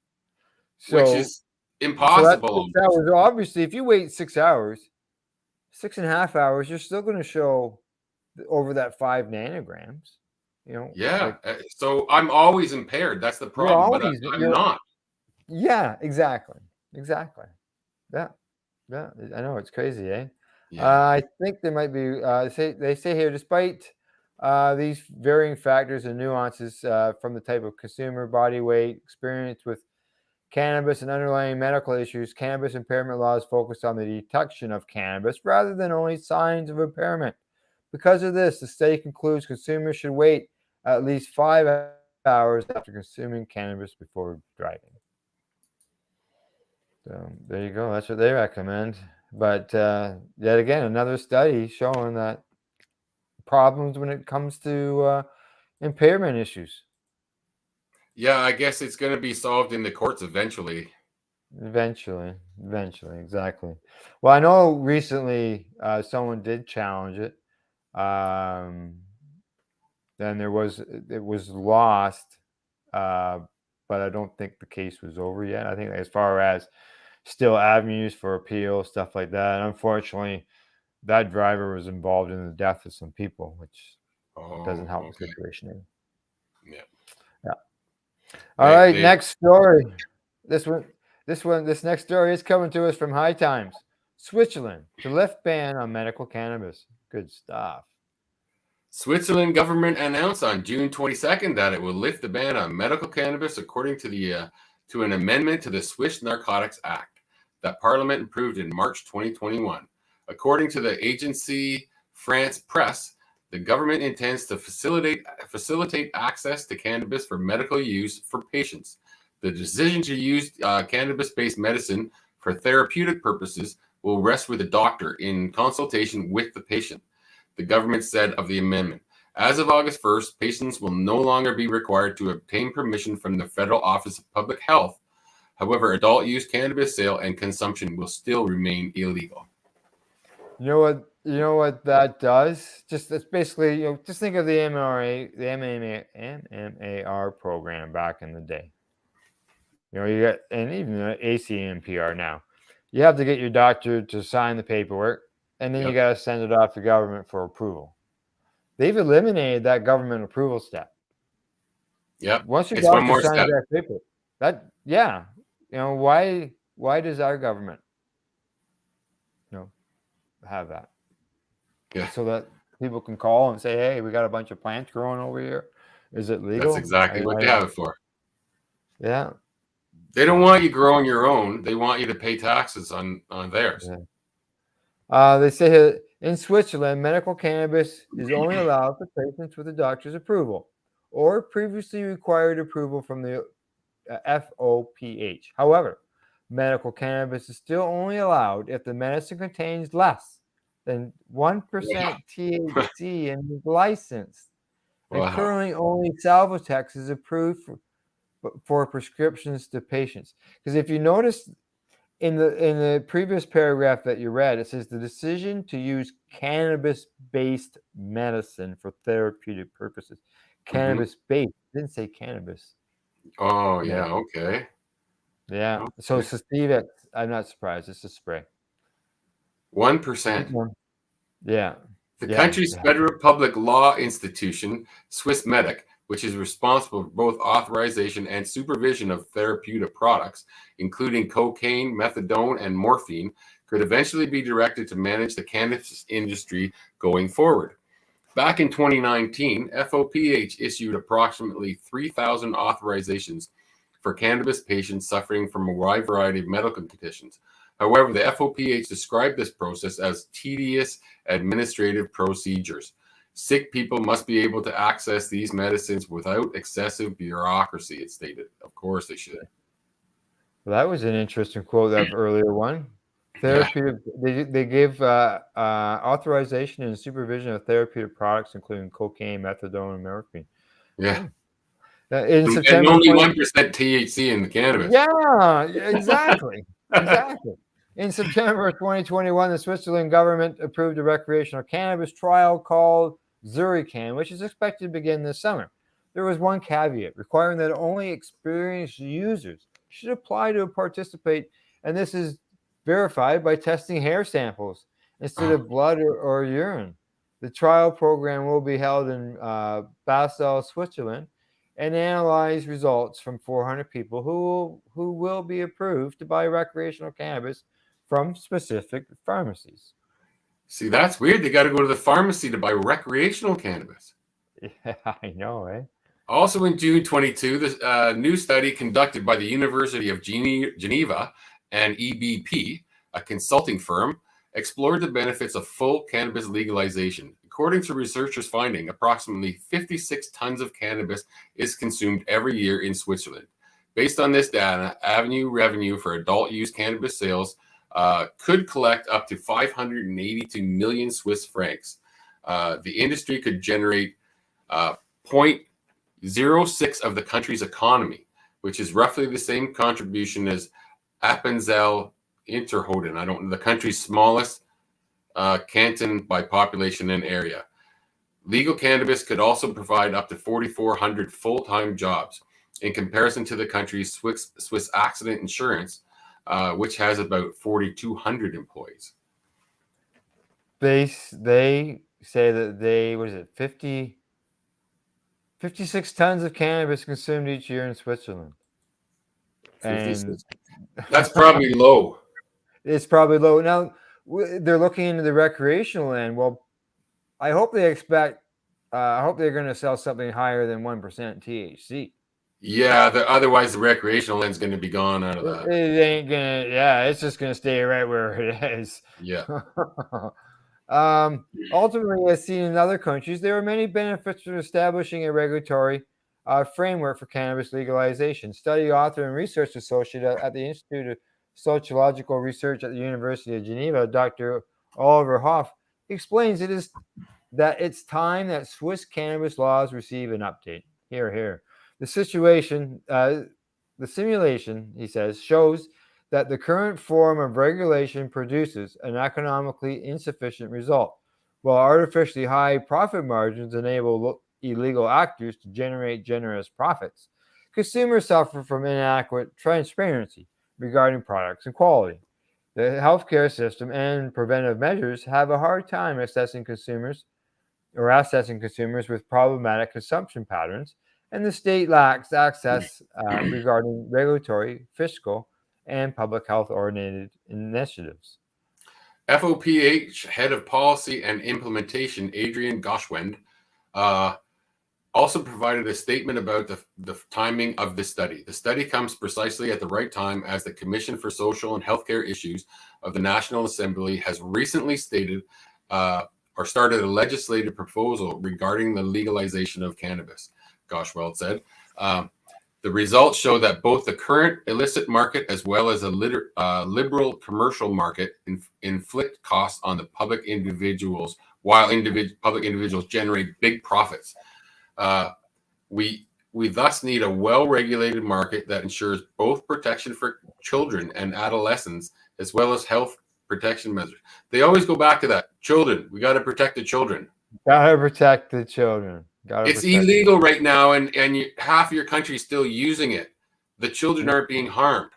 Which So, is so that's impossible 6 hours. Obviously, if you wait 6 hours, 6.5 hours, you're still going to show over that 5 nanograms. Yeah. Like So I'm always impaired. That's the you're problem. But always I'm not. yeah, exactly. Yeah, yeah. I know it's crazy, eh? Yeah. I think there might be. They say here, despite these varying factors and nuances from the type of consumer body weight experience with cannabis and underlying medical issues, cannabis impairment laws focus on the detection of cannabis rather than only signs of impairment. Because of this, the study concludes consumers should wait at least 5 hours after consuming cannabis before driving. So there you go. That's what they recommend. But yet again, another study showing that problems when it comes to impairment issues. Yeah, I guess it's going to be solved in the courts eventually. Eventually, exactly. Well, I know recently someone did challenge it. Then it was lost, but I don't think the case was over yet. I think as far as still avenues for appeal, stuff like that. And unfortunately, that driver was involved in the death of some people, which doesn't help the situation any. Yeah. All right, next story. This next story is coming to us from High Times. Switzerland to lift ban on medical cannabis. Good stuff. Switzerland government announced on June 22nd that it will lift the ban on medical cannabis according to an amendment to the Swiss Narcotics Act that Parliament approved in March 2021. According to the agency France Press, the government intends to facilitate access to cannabis for medical use for patients. The decision to use cannabis-based medicine for therapeutic purposes will rest with a doctor in consultation with the patient, the government said of the amendment. As of August 1st, patients will no longer be required to obtain permission from the Federal Office of Public Health. However, adult use cannabis sale and consumption will still remain illegal. You know what that does? It's basically, just think of the MMAR program back in the day. You got, and even the ACMPR now. You have to get your doctor to sign the paperwork, and then you got to send it off to government for approval. They've eliminated that government approval step. Yep. Once your It's one doctor more signs step. that paper, why does our government, have that? Yeah. So that people can call and say, "Hey, we got a bunch of plants growing over here. Is it legal?" That's exactly what they have it for. Yeah. They don't want you growing your own. They want you to pay taxes on theirs. They say here, in Switzerland, medical cannabis is only allowed for patients with a doctor's approval or previously required approval from the FOPH. However, medical cannabis is still only allowed if the medicine contains less than 1% THC and is licensed. And currently, only Salvotex is approved for prescriptions to patients. Because if you notice in the previous paragraph that you read, it says the decision to use cannabis-based medicine for therapeutic purposes. Cannabis-based, didn't say cannabis. Oh, yeah. Okay. Yeah. So sativa, I'm not surprised. It's a spray. 1%. Yeah. The Yeah. country's federal public law institution, Swissmedic, which is responsible for both authorization and supervision of therapeutic products, including cocaine, methadone, and morphine, could eventually be directed to manage the cannabis industry going forward. Back in 2019, FOPH issued approximately 3,000 authorizations for cannabis patients suffering from a wide variety of medical conditions. However, the FOPH described this process as tedious administrative procedures. Sick people must be able to access these medicines without excessive bureaucracy, it stated. Of course they should. Well, that was an interesting quote, that earlier one. Therapeutic. They give authorization and supervision of therapeutic products, including cocaine, methadone, and morphine. Yeah. In And September, only 1% THC in the cannabis. Yeah, exactly. Exactly. In September of 2021, the Switzerland government approved a recreational cannabis trial called Zurican, which is expected to begin this summer. There was one caveat requiring that only experienced users should apply to participate, and this is verified by testing hair samples instead of blood or urine. The trial program will be held in Basel, Switzerland, and analyze results from 400 people who will be approved to buy recreational cannabis from specific pharmacies. See, that's weird. They got to go to the pharmacy to buy recreational cannabis. Yeah, I know, eh? Also in June 22, this new study conducted by the University of Geneva and EBP, a consulting firm, explored the benefits of full cannabis legalization. According to researchers' finding, approximately 56 tons of cannabis is consumed every year in Switzerland. Based on this data, avenue revenue for adult use cannabis sales could collect up to 582 million Swiss francs. The industry could generate 0.06 of the country's economy, which is roughly the same contribution as Appenzell Innerrhoden, the country's smallest canton by population and area. Legal cannabis could also provide up to 4,400 full-time jobs in comparison to the country's Swiss accident insurance, which has about 4,200 employees. They say that 56 tons of cannabis consumed each year in Switzerland. 56. And that's probably low. It's probably low. Now, they're looking into the recreational end. Well, I hope they're going to sell something higher than 1% THC. Yeah, otherwise the recreational end's going to be gone out of that. It ain't gonna. Yeah, it's just going to stay right where it is. Yeah. Ultimately, as seen in other countries, there are many benefits from establishing a regulatory framework for cannabis legalization. Study author and research associate at the Institute of Sociological Research at the University of Geneva, Dr. Oliver Hoff, explains that it's time that Swiss cannabis laws receive an update. Here. The simulation, he says, shows that the current form of regulation produces an economically insufficient result, while artificially high profit margins enable illegal actors to generate generous profits. Consumers suffer from inadequate transparency regarding products and quality. The healthcare system and preventive measures have a hard time assessing consumers with problematic consumption patterns, and the state lacks access regarding regulatory, fiscal, and public health-oriented initiatives. FOPH head of policy and implementation, Adrian Goshwend, also provided a statement about the timing of the study. The study comes precisely at the right time, as the Commission for Social and Healthcare Issues of the National Assembly has recently started a legislative proposal regarding the legalization of cannabis, Goshwend said. The results show that both the current illicit market as well as a liberal commercial market inflict costs on the public individuals, while public individuals generate big profits. We thus need a well-regulated market that ensures both protection for children and adolescents, as well as health protection measures. They always go back to that. Children, we got to protect the children. Gotta protect the children. It's illegal right now, and half your country's still using it. The children aren't being harmed.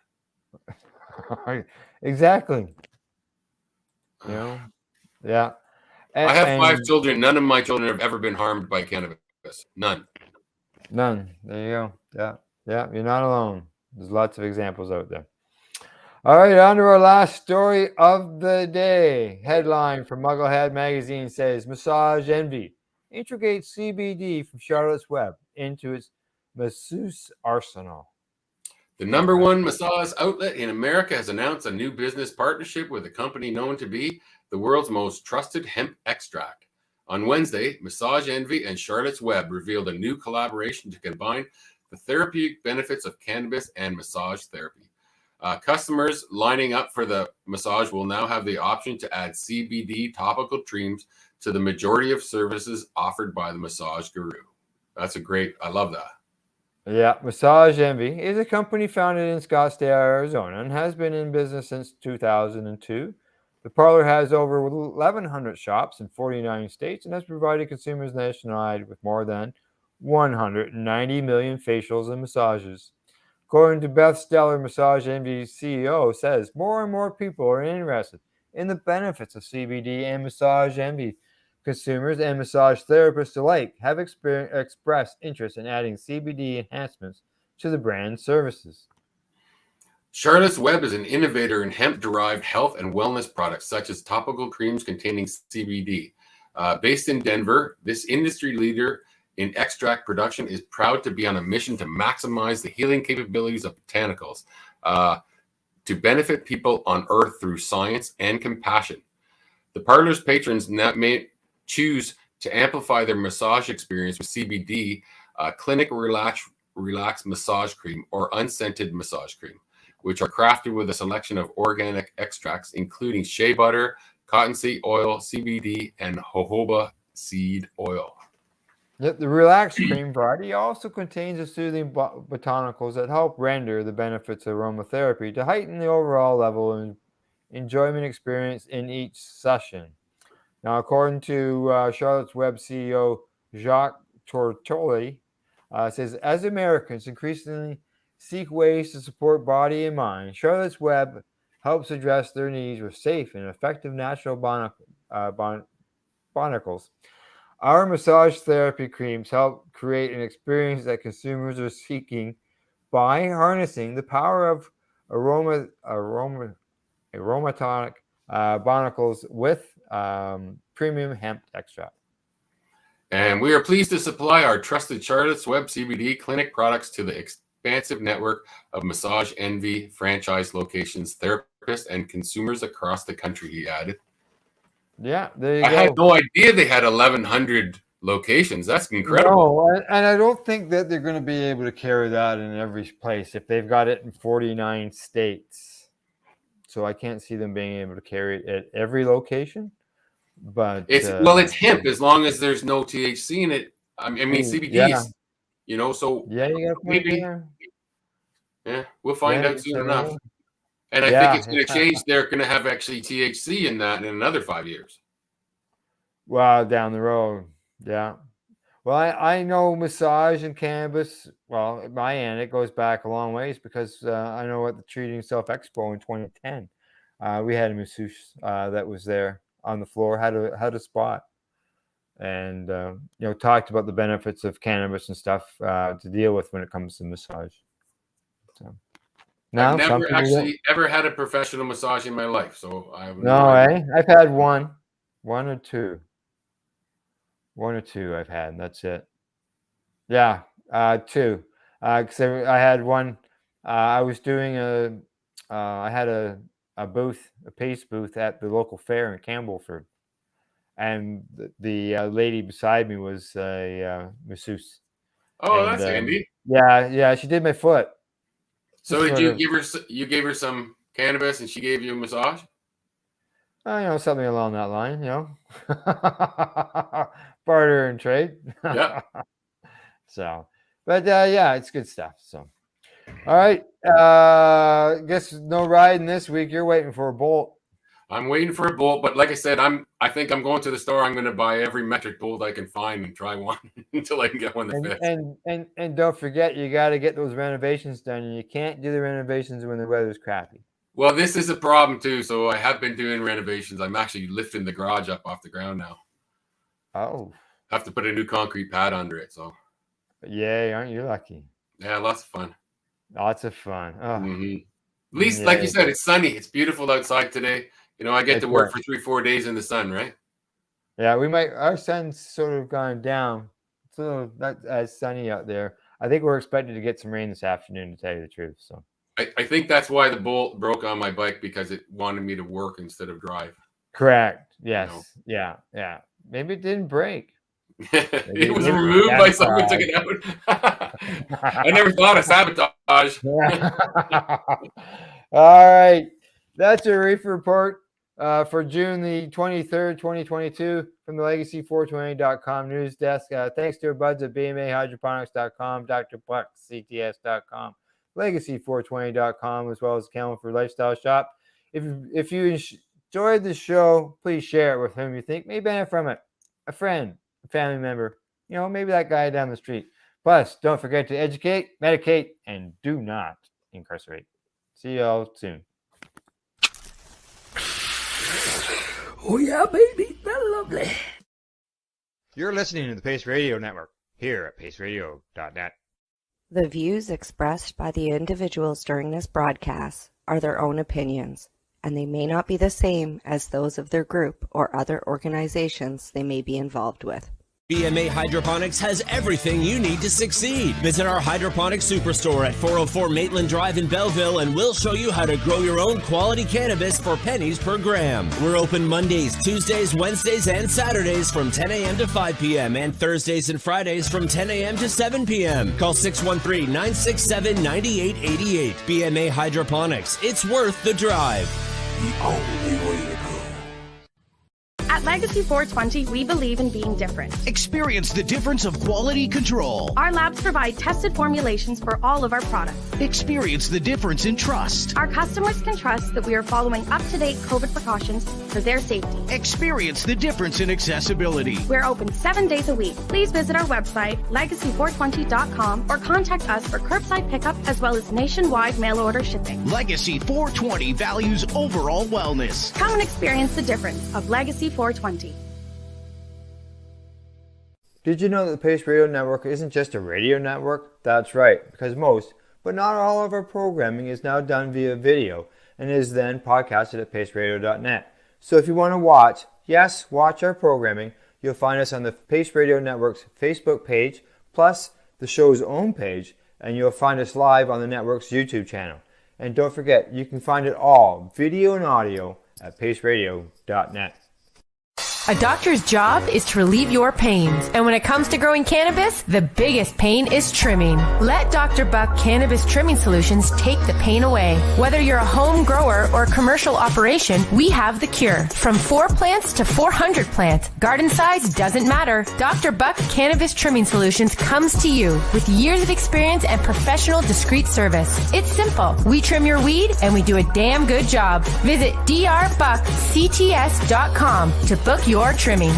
Exactly. You know, yeah. I have 5 children. None of my children have ever been harmed by cannabis. None. None. There you go. Yeah. Yeah. You're not alone. There's lots of examples out there. All right. On to our last story of the day. Headline from Mugglehead Magazine says Massage Envy integrates CBD from Charlotte's Web into its masseuse arsenal. The #1 massage outlet in America has announced a new business partnership with a company known to be the world's most trusted hemp extract. On Wednesday, Massage Envy and Charlotte's Web revealed a new collaboration to combine the therapeutic benefits of cannabis and massage therapy. Customers lining up for the massage will now have the option to add CBD topical creams to the majority of services offered by the Massage Guru. I love that. Yeah, Massage Envy is a company founded in Scottsdale, Arizona, and has been in business since 2002. The parlor has over 1,100 shops in 49 states and has provided consumers nationwide with more than 190 million facials and massages. According to Beth Stellar, Massage Envy's CEO says more and more people are interested in the benefits of CBD, and Massage Envy consumers and massage therapists alike have expressed interest in adding CBD enhancements to the brand's services. Charlotte's Web is an innovator in hemp-derived health and wellness products, such as topical creams containing CBD. Based in Denver, this industry leader in extract production is proud to be on a mission to maximize the healing capabilities of botanicals to benefit people on Earth through science and compassion. The parlor's patrons may choose to amplify their massage experience with CBD, clinic relax massage cream, or unscented massage cream, which are crafted with a selection of organic extracts, including shea butter, cottonseed oil, CBD, and jojoba seed oil. The relaxed cream variety also contains the soothing botanicals that help render the benefits of aromatherapy to heighten the overall level of enjoyment experience in each session. Now, according to Charlotte's Web CEO Jacques Tortoli, says, as Americans increasingly seek ways to support body and mind, Charlotte's Web helps address their needs with safe and effective natural botanicals. Our massage therapy creams help create an experience that consumers are seeking by harnessing the power of aromatonic botanicals with premium hemp extract. And we are pleased to supply our trusted Charlotte's Web CBD clinic products to the expansive network of Massage Envy franchise locations, therapists, and consumers across the country, he added. Yeah, there you go. I had no idea they had 1,100 locations. That's incredible. No, and I don't think that they're going to be able to carry that in every place if they've got it in 49 states. So I can't see them being able to carry it at every location. But it's hemp as long as there's no THC in it. I mean, CBD is, so you got maybe. Yeah, we'll find out soon enough. And I think it's going to change. They're going to have actually THC in that in another 5 years. Well, down the road. Yeah. Well, I know massage and cannabis. Well, at my end, it goes back a long ways because I know at the Treating Self Expo in 2010, we had a masseuse that was there on the floor, had a spot, and talked about the benefits of cannabis and stuff to deal with when it comes to massage. So. I've never actually ever had a professional massage in my life, so I have I've had one or two I've had, and that's it. Yeah, two. Because I had one. I was doing I had a booth, a paste booth at the local fair in Campbellford, and the lady beside me was a masseuse. Oh, that's handy. Yeah, she did my foot. So did you gave her some cannabis and she gave you a massage? Something along that line, barter and trade. Yeah. So, but it's good stuff. So, all right. Guess no riding this week. You're waiting for a bolt. I'm waiting for a bolt, but like I said, I think I'm going to the store. I'm going to buy every metric bolt I can find and try one until I can get one that fits. And don't forget, you got to get those renovations done, and you can't do the renovations when the weather's crappy. Well, this is a problem too. So I have been doing renovations. I'm actually lifting the garage up off the ground now. Oh. I have to put a new concrete pad under it. So. Yay, aren't you lucky? Yeah, lots of fun. Lots of fun. Oh. Mm-hmm. At least, like you said, it's sunny. It's beautiful outside today. You know, I get to work for 3-4 days in the sun, right? Yeah, our sun's sort of gone down. So not as sunny out there. I think we're expected to get some rain this afternoon, to tell you the truth. So I think that's why the bolt broke on my bike, because it wanted me to work instead of drive. Correct. Yes. You know? Yeah. Maybe it didn't break. It was removed by someone took it out. I never thought of sabotage. All right. That's a Reefer report for June the 23rd, 2022 from the Legacy420.com news desk. Thanks to our buds at BMAHydroponics.com, DrBuckCTS.com, Legacy420.com, as well as Camelford Lifestyle Shop. If you enjoyed the show, please share it with whom you think may benefit from it. A friend, a family member, maybe that guy down the street. Plus, don't forget to educate, medicate, and do not incarcerate. See y'all soon. Oh, yeah, baby. That's lovely. You're listening to the Pace Radio Network here at paceradio.net. The views expressed by the individuals during this broadcast are their own opinions, and they may not be the same as those of their group or other organizations they may be involved with. BMA Hydroponics has everything you need to succeed. Visit our hydroponics superstore at 404 Maitland Drive in Belleville, and we'll show you how to grow your own quality cannabis for pennies per gram. We're open Mondays, Tuesdays, Wednesdays, and Saturdays from 10 a.m. to 5 p.m. and Thursdays and Fridays from 10 a.m. to 7 p.m. Call 613-967-9888. BMA Hydroponics. It's worth the drive. The only way to go. At Legacy 420, we believe in being different. Experience the difference of quality control. Our labs provide tested formulations for all of our products. Experience the difference in trust. Our customers can trust that we are following up-to-date COVID precautions for their safety. Experience the difference in accessibility. We're open 7 days a week. Please visit our website, legacy420.com, or contact us for curbside pickup as well as nationwide mail order shipping. Legacy 420 values overall wellness. Come and experience the difference of Legacy 420. Did you know that the Pace Radio Network isn't just a radio network? That's right, because most, but not all of our programming is now done via video and is then podcasted at paceradio.net. So if you want to watch our programming, you'll find us on the Pace Radio Network's Facebook page, plus the show's own page, and you'll find us live on the network's YouTube channel. And don't forget, you can find it all, video and audio, at paceradio.net. A doctor's job is to relieve your pains. And when it comes to growing cannabis, the biggest pain is trimming. Let Dr. Buck Cannabis Trimming Solutions take the pain away. Whether you're a home grower or a commercial operation, we have the cure. From 4 plants to 400 plants, garden size doesn't matter. Dr. Buck Cannabis Trimming Solutions comes to you with years of experience and professional discreet service. It's simple. We trim your weed and we do a damn good job. Visit drbuckcts.com to book your trimming.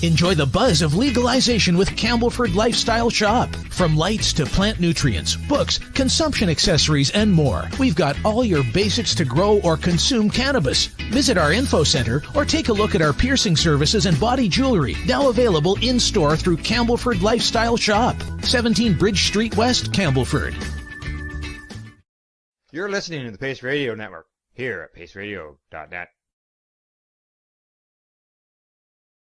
Enjoy the buzz of legalization with Campbellford Lifestyle Shop. From lights to plant nutrients, books, consumption accessories, and more, we've got all your basics to grow or consume cannabis. Visit our info center or take a look at our piercing services and body jewelry, now available in-store through Campbellford Lifestyle Shop, 17 Bridge Street West, Campbellford. You're listening to the Pace Radio Network here at paceradio.net.